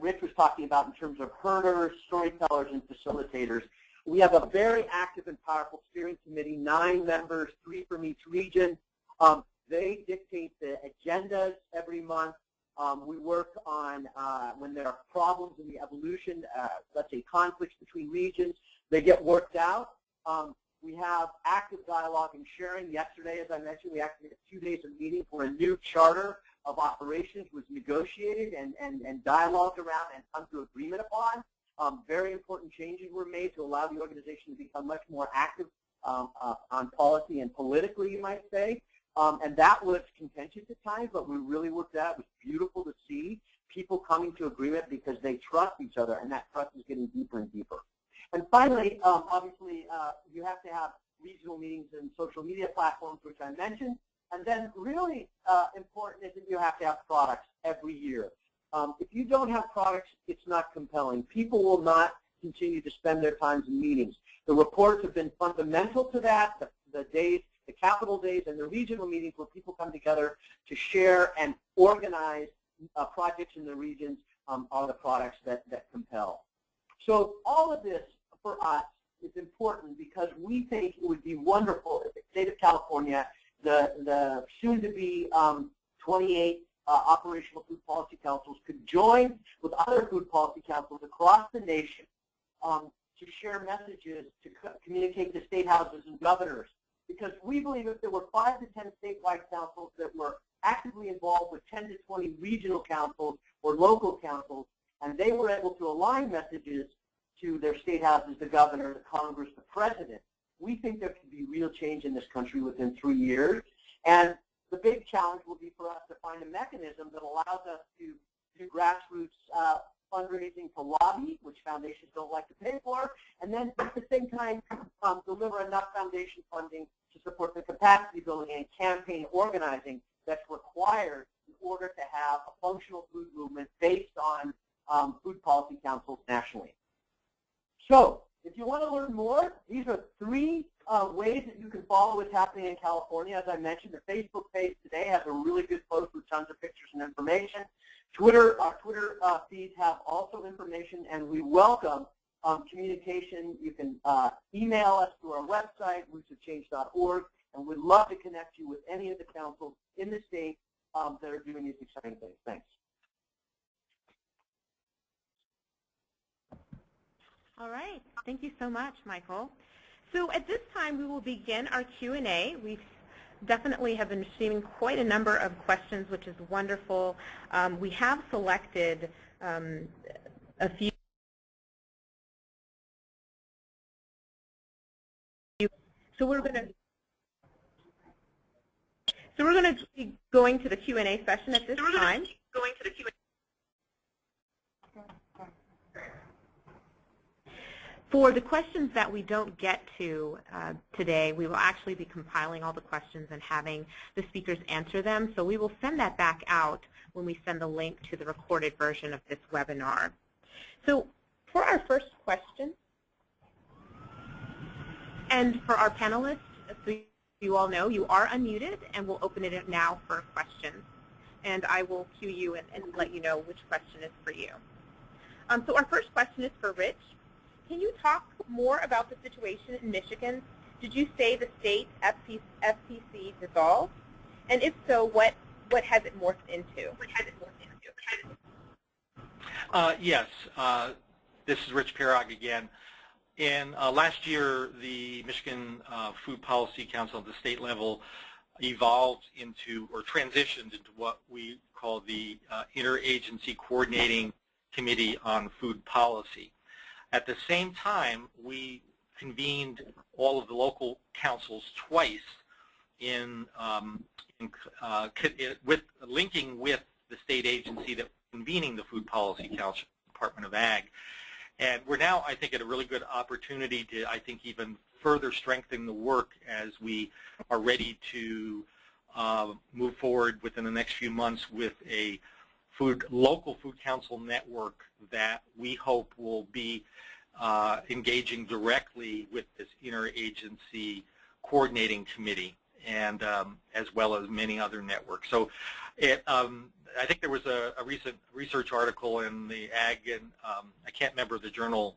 [SPEAKER 4] Rich was talking about in terms of herders, storytellers, and facilitators. We have a very active and powerful steering committee, 9 members, 3 from each region. They dictate the agendas every month. We work on when there are problems in the evolution, let's say conflicts between regions, they get worked out. We have active dialogue and sharing. Yesterday, as I mentioned, we actually had 2 days of meeting for a new charter of operations was negotiated and dialogued around and come to agreement upon. Very important changes were made to allow the organization to become much more active on policy and politically, you might say. And that was contentious at times, but we really worked out. It was beautiful to see people coming to agreement because they trust each other, and that trust is getting deeper and deeper. And finally, obviously, you have to have regional meetings and social media platforms, which I mentioned. And then really important is that you have to have products every year. If you don't have products, it's not compelling. People will not continue to spend their time in meetings. The reports have been fundamental to that, the days, the capital days, and the regional meetings where people come together to share and organize projects in the regions are the products that compel. So all of this for us is important because we think it would be wonderful if the state of California, the soon-to-be 28 operational food policy councils could join with other food policy councils across the nation to share messages, to communicate to state houses and governors. Because we believe if there were 5 to 10 statewide councils that were actively involved with 10 to 20 regional councils or local councils, and they were able to align messages to their state houses, the governor, the Congress, the president, we think there could be real change in this country within 3 years. And the big challenge will be for us to find a mechanism that allows us to do grassroots fundraising to lobby, which foundations don't like to pay for, and then at the same time deliver enough foundation funding to support the capacity building and campaign organizing that's required in order to have a functional food movement based on food policy councils nationally. So if you want to learn more, these are 3 ways that you can follow what's happening in California. As I mentioned, the Facebook page today has a really good post with tons of pictures and information. Our Twitter feeds have also information, and we welcome communication. You can email us through our website, rootsofchange.org, and we'd love to connect you with any of the councils in the state that are doing these exciting things. Thanks.
[SPEAKER 1] All right. Thank you so much, Michael. So at this time, we will begin our Q&A. We definitely have been receiving quite a number of questions, which is wonderful. We have selected a few. So we're going to be going to the Q&A session at this time. For the questions that we don't get to today, we will actually be compiling all the questions and having the speakers answer them. So we will send that back out when we send the link to the recorded version of this webinar. So for our first question, and for our panelists, so you all know, you are unmuted, and we'll open it now for questions. And I will cue you and let you know which question is for you. So our first question is for Rich. Can you talk more about the situation in Michigan? Did you say the state FCC dissolved? And if so, what has it morphed into?
[SPEAKER 3] Yes, this is Rich Pirog again. In last year, the Michigan Food Policy Council at the state level evolved into, or transitioned into, what we call the Interagency Coordinating Committee on Food Policy. At the same time, we convened all of the local councils twice linking with the state agency that was convening the Food Policy Council, Department of Ag. And we're now, I think, at a really good opportunity to, I think, even further strengthen the work as we are ready to move forward within the next few months with a local food council network that we hope will be engaging directly with this interagency coordinating committee, and as well as many other networks. So I think there was a recent research article in the Ag, and I can't remember the journal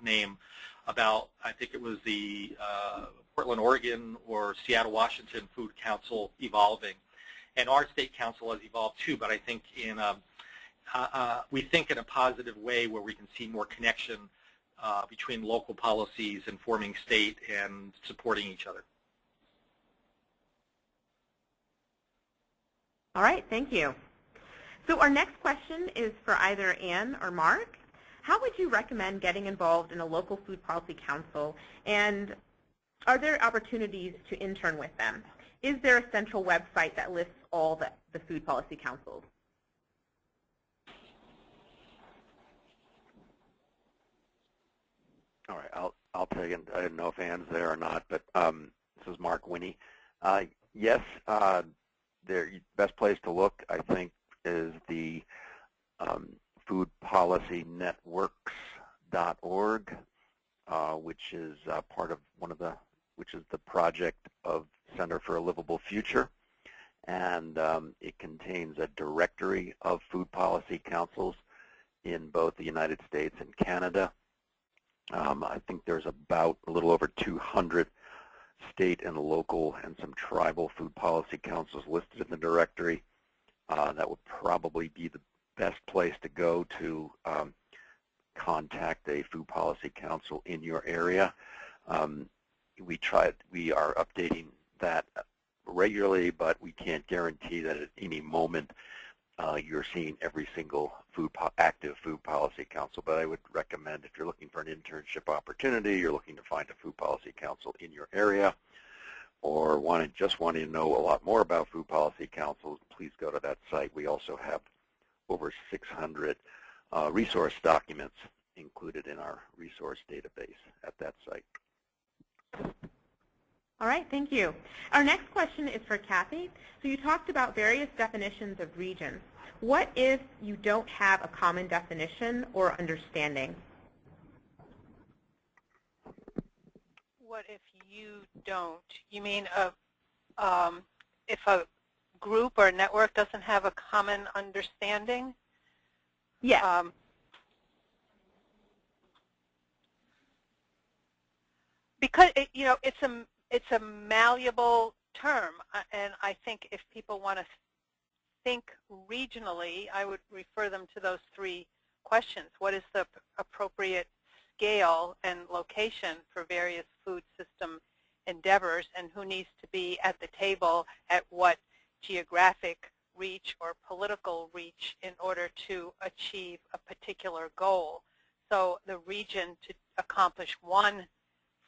[SPEAKER 3] name, about, I think it was the Portland, Oregon, or Seattle, Washington Food Council evolving. And our state council has evolved too, but I think we think in a positive way, where we can see more connection between local policies informing state and supporting each other.
[SPEAKER 1] All right, thank you. So our next question is for either Ann or Mark. How would you recommend getting involved in a local food policy council, and are there opportunities to intern with them? Is there a central website that lists all the food policy councils?
[SPEAKER 5] All right, I'll take it. I didn't know if Ann's there or not, but this is Mark Winnie. Yes, the best place to look, I think, is the Food Policy Networks.org, which is part of which is the project of Center for a Livable Future, and it contains a directory of food policy councils in both the United States and Canada. I think there's about a little over 200 state and local and some tribal food policy councils listed in the directory. That would probably be the best place to go to contact a food policy council in your area. We are updating that regularly, but we can't guarantee that at any moment you're seeing every single active food policy council. But I would recommend, if you're looking for an internship opportunity, you're looking to find a food policy council in your area, or just wanting to know a lot more about food policy councils, please go to that site. We also have over 600 resource documents included in our resource database at that site.
[SPEAKER 1] All right, thank you. Our next question is for Kathy. So you talked about various definitions of regions. What if you don't have a common definition or understanding?
[SPEAKER 2] What if you don't? You mean if a group or a network doesn't have a common understanding?
[SPEAKER 1] Yes.
[SPEAKER 2] Because it's a malleable term, and I think if people want to think regionally, I would refer them to those three questions. What is the appropriate scale and location for various food system endeavors, and who needs to be at the table at what geographic reach or political reach in order to achieve a particular goal? So the region to accomplish one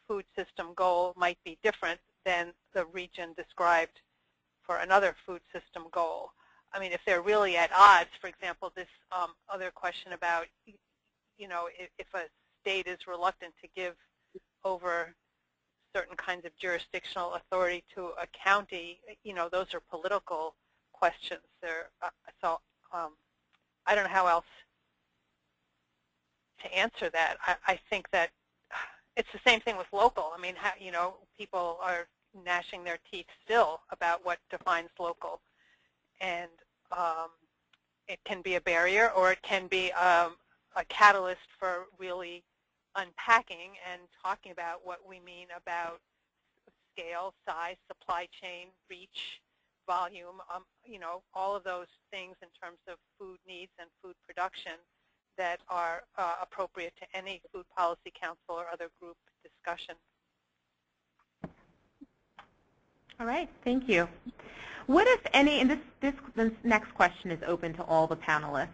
[SPEAKER 2] food system goal might be different than the region described for another food system goal. I mean, if they're really at odds, for example, this other question about, if a state is reluctant to give over certain kinds of jurisdictional authority to a county, those are political questions. So I don't know how else to answer that. I think that it's the same thing with local. I mean, people are gnashing their teeth still about what defines local. And it can be a barrier, or it can be a catalyst for really unpacking and talking about what we mean about scale, size, supply chain, reach, volume, all of those things in terms of food needs and food production that are appropriate to any food policy council or other group discussion.
[SPEAKER 1] All right, thank you. What, if any, and this next question is open to all the panelists,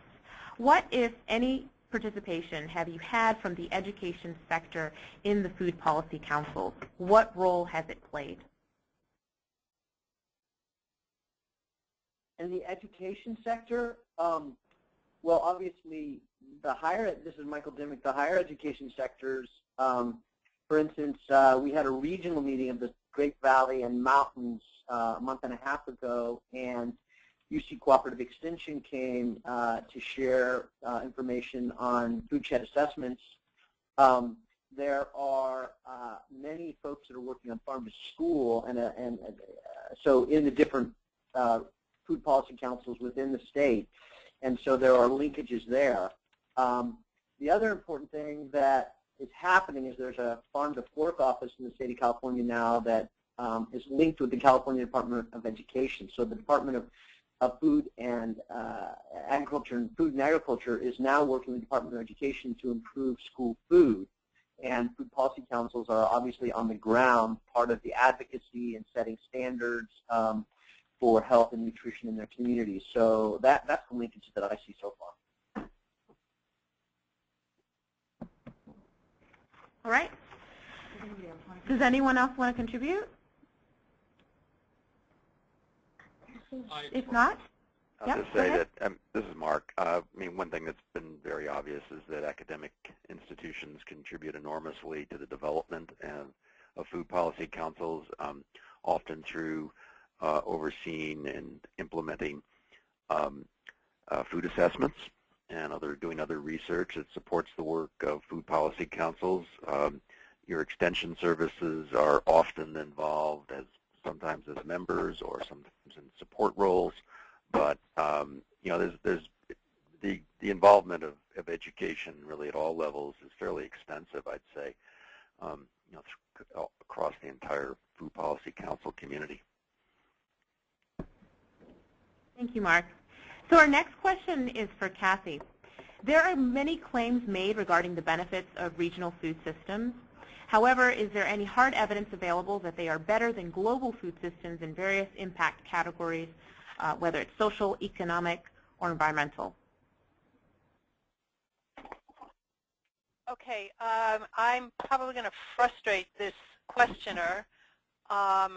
[SPEAKER 1] what, if any, participation have you had from the education sector in the food policy councils? What role has it played?
[SPEAKER 4] In the education sector, well, obviously, this is Michael Dimmick, the higher education sectors, for instance, we had a regional meeting of the Great Valley and Mountains a month and a half ago, and UC Cooperative Extension came to share information on food shed assessments. There are many folks that are working on farm to school, and so in the different food policy councils within the state, and so there are linkages there. The other important thing that is happening is there's a farm to fork office in the state of California now that is linked with the California Department of Education. So the Department of Food and Agriculture is now working with the Department of Education to improve school food. And food policy councils are obviously on the ground, part of the advocacy and setting standards for health and nutrition in their communities. So that's the linkage that I see so far.
[SPEAKER 1] All right. Does anyone else want to contribute? If not,
[SPEAKER 5] I'll just say that, this is Mark. I mean, one thing that's been very obvious is that academic institutions contribute enormously to the development of food policy councils, often through overseeing and implementing food assessments and doing other research that supports the work of food policy councils. Your extension services are often involved sometimes as members or sometimes in support roles, but there's the involvement of education really at all levels is fairly extensive, I'd say, across the entire food policy council community.
[SPEAKER 1] Thank you, Mark. So our next question is for Kathy. There are many claims made regarding the benefits of regional food systems. However, is there any hard evidence available that they are better than global food systems in various impact categories, whether it's social, economic, or environmental?
[SPEAKER 2] Okay, I'm probably going to frustrate this questioner. I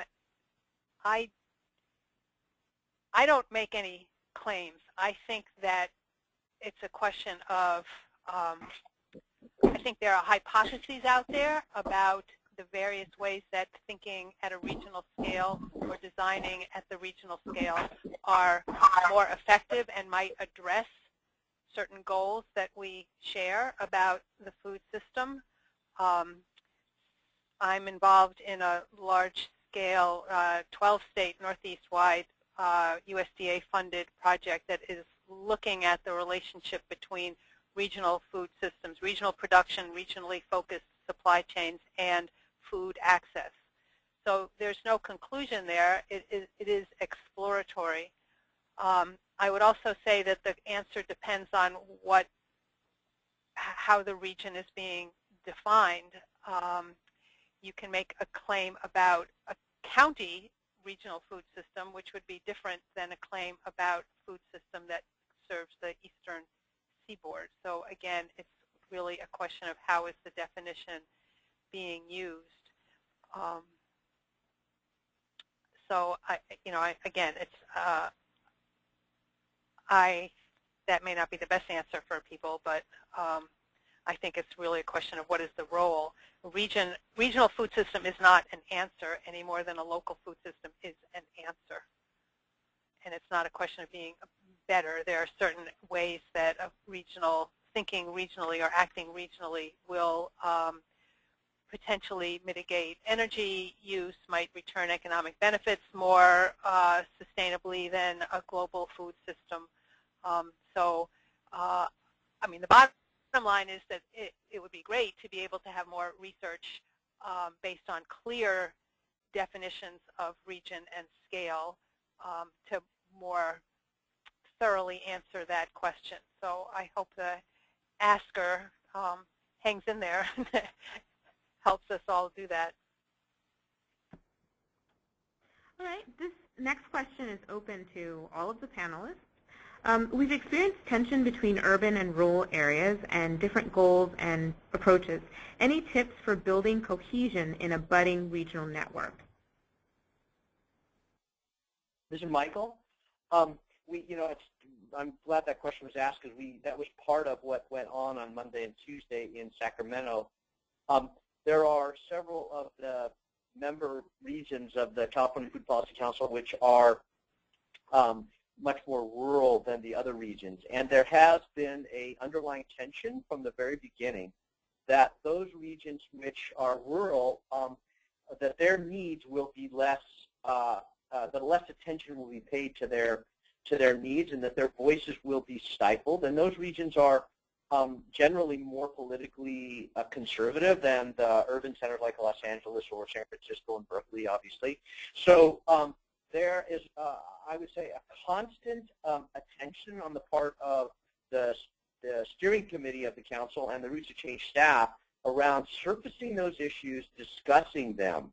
[SPEAKER 2] don't make any claims. I think that it's a question of, I think there are hypotheses out there about the various ways that thinking at a regional scale or designing at the regional scale are more effective and might address certain goals that we share about the food system. I'm involved in a large-scale, 12-state, Northeast-wide USDA-funded project that is looking at the relationship between regional food systems, regional production, regionally focused supply chains, and food access. So there's no conclusion there. It is exploratory. I would also say that the answer depends on how the region is being defined. You can make a claim about a county regional food system, which would be different than a claim about a food system that serves the eastern seaboard. So again, it's really a question of how is the definition being used. So again, it's that may not be the best answer for people, but I think it's really a question of what is the role. Regional food system is not an answer any more than a local food system is an answer. And it's not a question of being better. There are certain ways that thinking regionally or acting regionally will potentially mitigate energy use, might return economic benefits more sustainably than a global food system. I mean, the bottom line is that it would be great to be able to have more research based on clear definitions of region and scale to more thoroughly answer that question. So I hope the asker hangs in there and helps us all do that.
[SPEAKER 1] All right, this next question is open to all of the panelists. We've experienced tension between urban and rural areas and different goals and approaches. Any tips for building cohesion in a budding regional network?
[SPEAKER 4] This is Michael. I'm glad that question was asked because that was part of what went on Monday and Tuesday in Sacramento. There are several of the member regions of the California Food Policy Council which are much more rural than the other regions. And there has been an underlying tension from the very beginning that those regions which are rural, that their needs will be less, that less attention will be paid to their needs and that their voices will be stifled. And those regions are generally more politically conservative than the urban centers like Los Angeles or San Francisco and Berkeley, obviously. So there is, I would say, a constant attention on the part of the steering committee of the council and the Roots of Change staff around surfacing those issues, discussing them.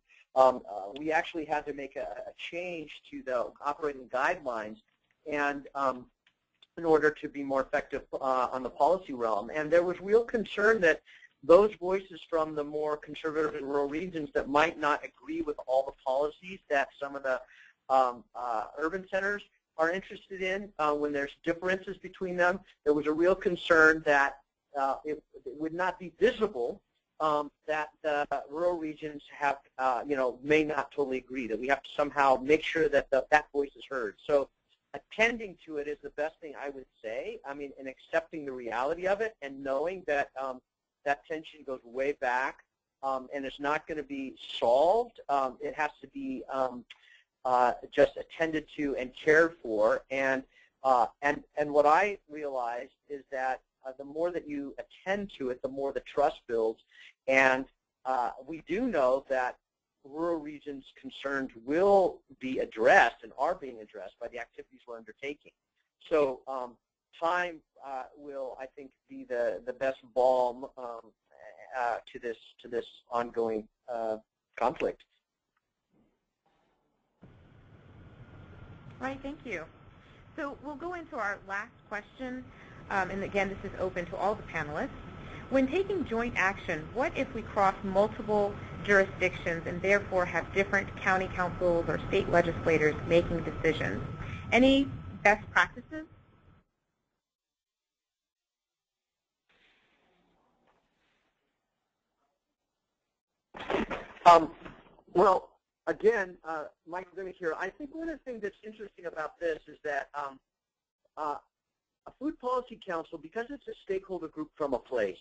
[SPEAKER 4] We actually had to make a change to the operating guidelines and in order to be more effective on the policy realm. And there was real concern that those voices from the more conservative and rural regions that might not agree with all the policies that some of the urban centers are interested in, when there's differences between them, there was a real concern that it would not be visible that the rural regions have, may not totally agree, that we have to somehow make sure that that voice is heard. So attending to it is the best thing I would say. I mean, and accepting the reality of it and knowing that that tension goes way back and it's not going to be solved. It has to be just attended to and cared for. And what I realized is that the more that you attend to it, the more the trust builds. And we do know that rural regions' concerns will be addressed and are being addressed by the activities we're undertaking. So time will, I think, be the best balm to this ongoing conflict.
[SPEAKER 1] Right, thank you. So we'll go into our last question, and again, this is open to all the panelists. When taking joint action, what if we cross multiple jurisdictions and therefore have different county councils or state legislators making decisions? Any best practices?
[SPEAKER 4] Well, again, Michael Dimick here. I think one of the things that's interesting about this is that a food policy council, because it's a stakeholder group from a place,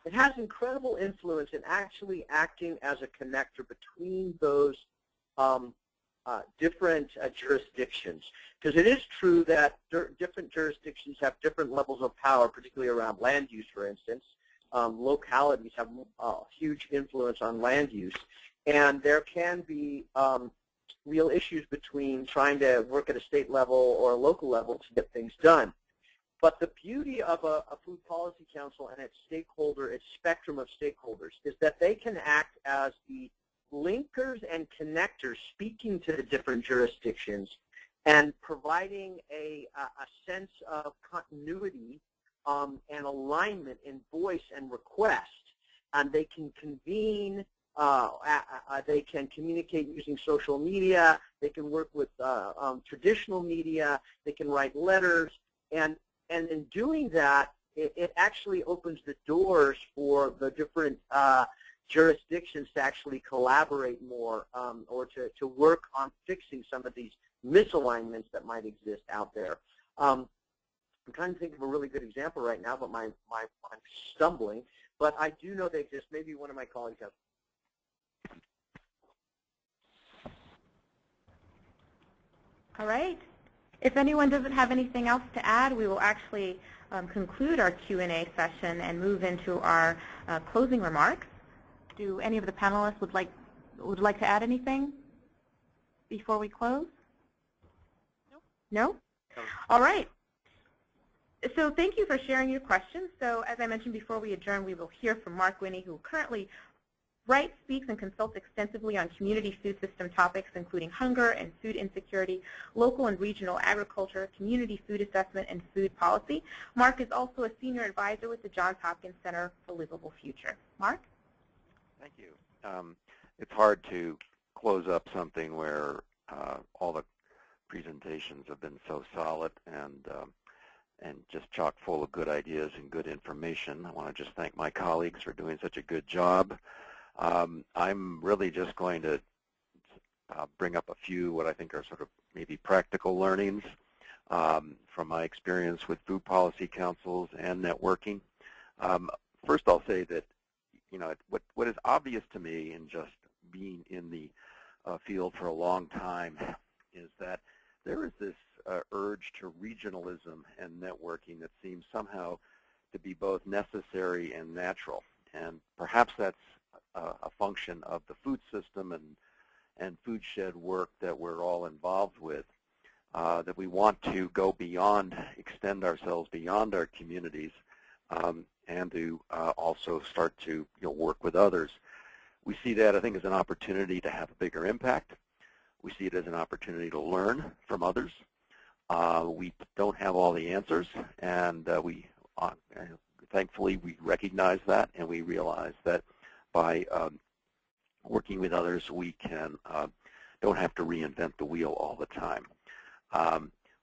[SPEAKER 4] it has incredible influence in actually acting as a connector between those different jurisdictions. Because it is true that different jurisdictions have different levels of power, particularly around land use, for instance. Localities have a huge influence on land use. And there can be real issues between trying to work at a state level or a local level to get things done. But the beauty of a food policy council and its spectrum of stakeholders is that they can act as the linkers and connectors speaking to the different jurisdictions and providing a sense of continuity and alignment in voice and request. And they can convene, they can communicate using social media, they can work with traditional media, they can write letters, and in doing that, it actually opens the doors for the different jurisdictions to actually collaborate more or to work on fixing some of these misalignments that might exist out there. I'm trying to think of a really good example right now, but I'm stumbling. But I do know they exist. Maybe one of my colleagues has.
[SPEAKER 1] All right. If anyone doesn't have anything else to add, we will actually conclude our Q&A session and move into our closing remarks. Do any of the panelists would like to add anything before we close? No? All right. So thank you for sharing your questions. So as I mentioned before we adjourn, we will hear from Mark Winnie, who currently writes, speaks, and consults extensively on community food system topics, including hunger and food insecurity, local and regional agriculture, community food assessment, and food policy. Mark is also a senior advisor with the Johns Hopkins Center for Livable Future. Mark?
[SPEAKER 5] Thank you. It's hard to close up something where all the presentations have been so solid and just chock full of good ideas and good information. I want to just thank my colleagues for doing such a good job. I'm really just going to bring up a few what I think are sort of maybe practical learnings from my experience with food policy councils and networking. First, I'll say that what is obvious to me in just being in the field for a long time is that there is this urge to regionalism and networking that seems somehow to be both necessary and natural. And perhaps that's a function of the food system and food shed work that we're all involved with, that we want to go beyond, extend ourselves beyond our communities, and to also start to work with others. We see that, I think, as an opportunity to have a bigger impact. We see it as an opportunity to learn from others. We don't have all the answers, and thankfully we recognize that, and we realize that by working with others, we don't have to reinvent the wheel all the time.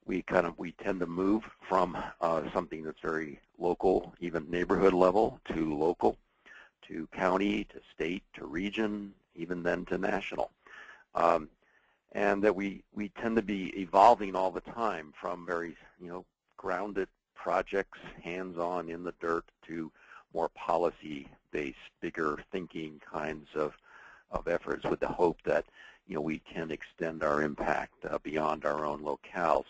[SPEAKER 5] We tend to move from something that's very local, even neighborhood level, to local, to county, to state, to region, even then to national. And that we tend to be evolving all the time from very grounded projects, hands-on in the dirt, to more policy-based, bigger thinking kinds of efforts, with the hope that we can extend our impact beyond our own locales.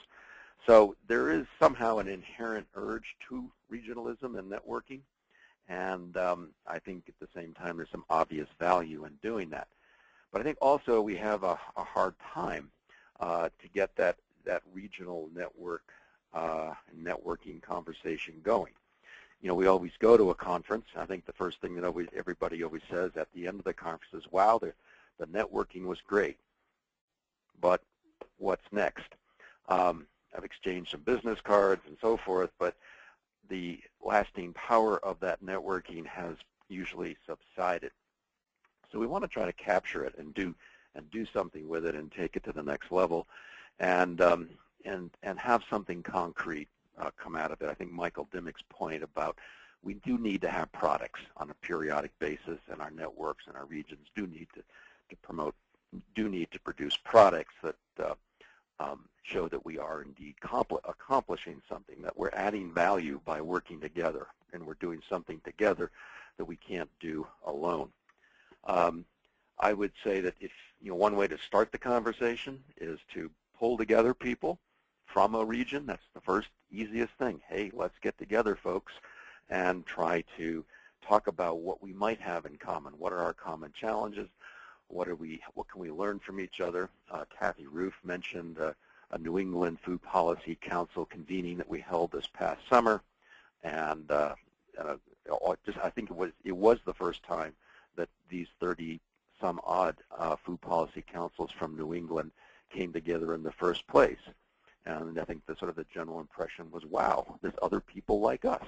[SPEAKER 5] So there is somehow an inherent urge to regionalism and networking, and I think at the same time there's some obvious value in doing that. But I think also we have a hard time to get that regional network networking conversation going. You know, we always go to a conference. I think the first thing that everybody always says at the end of the conference is, wow, the networking was great, but what's next? I've exchanged some business cards and so forth, but the lasting power of that networking has usually subsided. So we want to try to capture it and do something with it and take it to the next level, and have something concrete come out of it. I think Michael Dimmick's point about we do need to have products on a periodic basis, and our networks and our regions do need to produce products that show that we are indeed accomplishing something, that we're adding value by working together, and we're doing something together that we can't do alone. I would say that one way to start the conversation is to pull together people from a region. That's the first easiest thing. Hey, let's get together, folks, and try to talk about what we might have in common. What are our common challenges? What can we learn from each other? Kathy Roof mentioned a New England Food Policy Council convening that we held this past summer, and I think it was the first time that these 30-some odd food policy councils from New England came together in the first place. And I think the general impression was, wow, there's other people like us,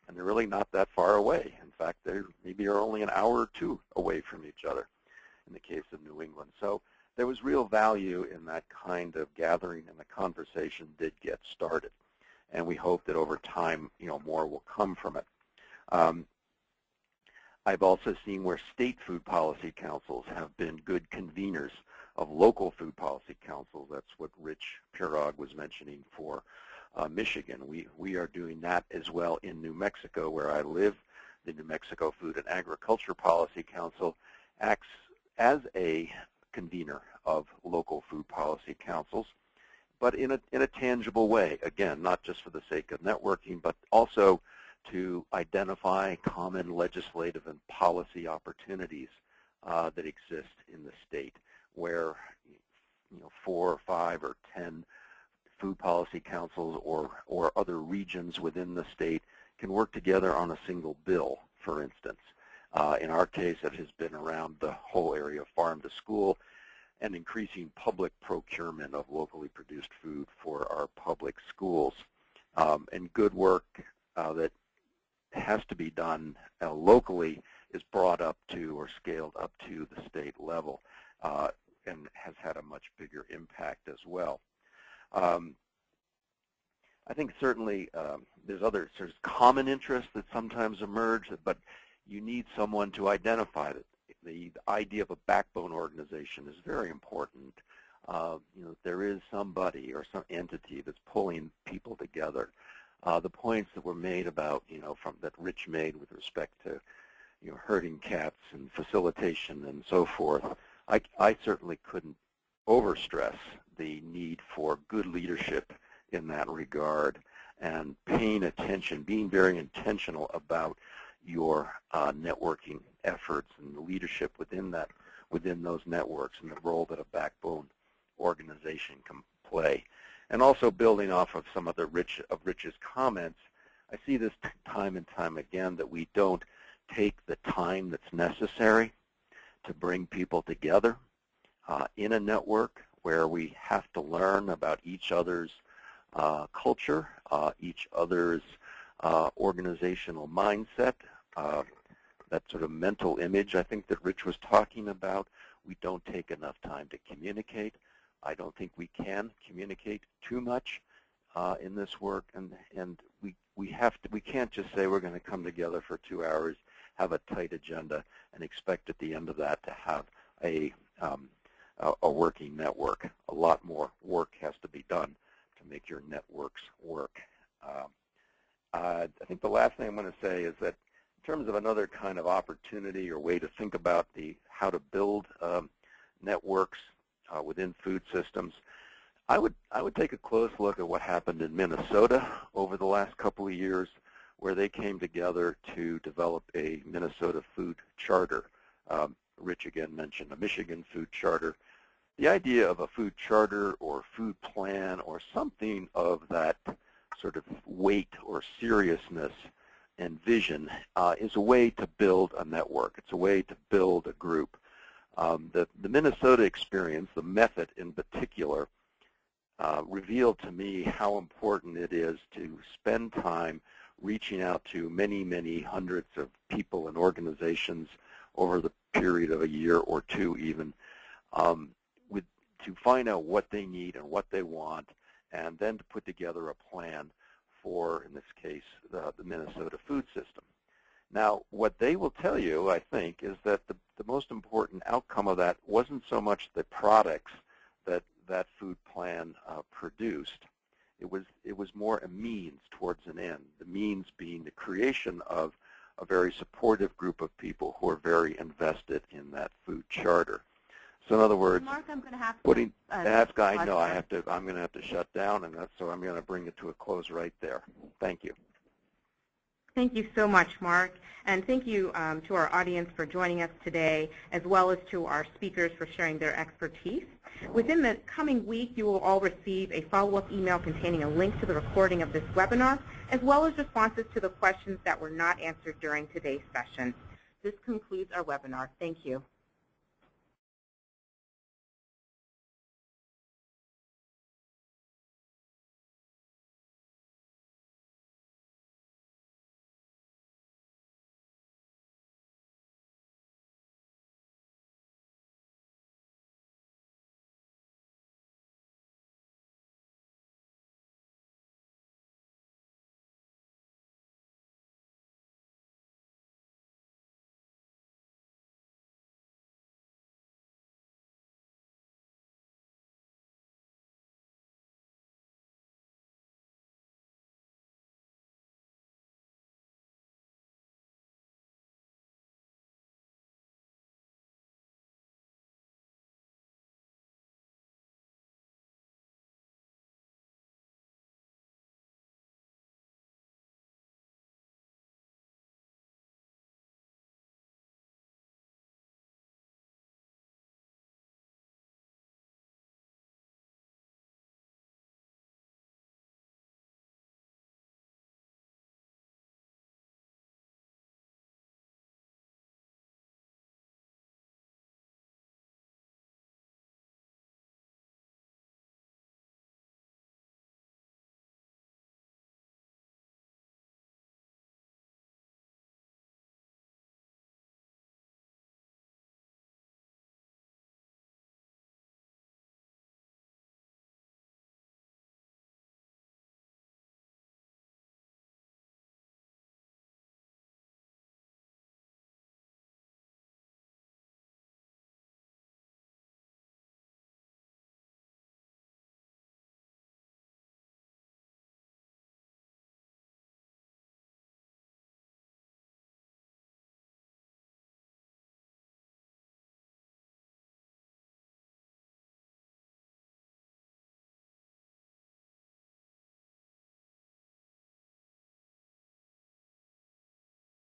[SPEAKER 5] and they're really not that far away. In fact, they maybe are only an hour or two away from each other in the case of New England. So there was real value in that kind of gathering, and the conversation did get started. And we hope that over time, more will come from it. I've also seen where state food policy councils have been good conveners of local food policy councils. That's what Rich Pirog was mentioning for Michigan. We are doing that as well in New Mexico, where I live. The New Mexico Food and Agriculture Policy Council acts as a convener of local food policy councils, but in a tangible way. Again, not just for the sake of networking, but also to identify common legislative and policy opportunities that exist in the state, where 4 or 5 or 10 food policy councils or other regions within the state can work together on a single bill, for instance. In our case, it has been around the whole area of farm to school and increasing public procurement of locally produced food for our public schools. And good work that has to be done locally is brought up to or scaled up to the state level and has had a much bigger impact as well. I think certainly there's common interests that sometimes emerge, but you need someone to identify it. The idea of a backbone organization is very important. There is somebody or some entity that's pulling people together. The points that were made about, that Rich made with respect to, herding cats and facilitation and so forth, I certainly couldn't overstress the need for good leadership in that regard, and paying attention, being very intentional about your networking efforts and the leadership within those networks, and the role that a backbone organization can play. And also building off of some of Rich's comments, I see this time and time again that we don't take the time that's necessary to bring people together in a network where we have to learn about each other's culture, each other's organizational mindset, that sort of mental image I think that Rich was talking about. We don't take enough time to communicate. I don't think we can communicate too much in this work, and we can't just say we're going to come together for 2 hours, have a tight agenda, and expect at the end of that to have a working network. A lot more work has to be done to make your networks work. I think the last thing I'm going to say is that in terms of another kind of opportunity or way to think about how to build networks within food systems, I would take a close look at what happened in Minnesota over the last couple of years, where they came together to develop a Minnesota food charter. Rich again mentioned a Michigan food charter. The idea of a food charter or food plan or something of that sort of weight or seriousness and vision, is a way to build a network. It's a way to build a group. The Minnesota experience, the method in particular, revealed to me how important it is to spend time reaching out to many, many hundreds of people and organizations over the period of a year or two even, to find out what they need and what they want, and then to put together a plan for, in this case, the Minnesota food system. Now, what they will tell you, I think, is that the most important outcome of that wasn't so much the products that that food plan produced. It was more a means towards an end, the means being the creation of a very supportive group of people who are very invested in that food charter. So in other words,
[SPEAKER 1] Mark, I'm going to have
[SPEAKER 5] putting
[SPEAKER 1] to,
[SPEAKER 5] that guy, no, I'm going to have to shut down, and so I'm going to bring it to a close right there. Thank you.
[SPEAKER 1] Thank you so much, Mark, and thank you to our audience for joining us today, as well as to our speakers for sharing their expertise. Within the coming week, you will all receive a follow-up email containing a link to the recording of this webinar, as well as responses to the questions that were not answered during today's session. This concludes our webinar. Thank you.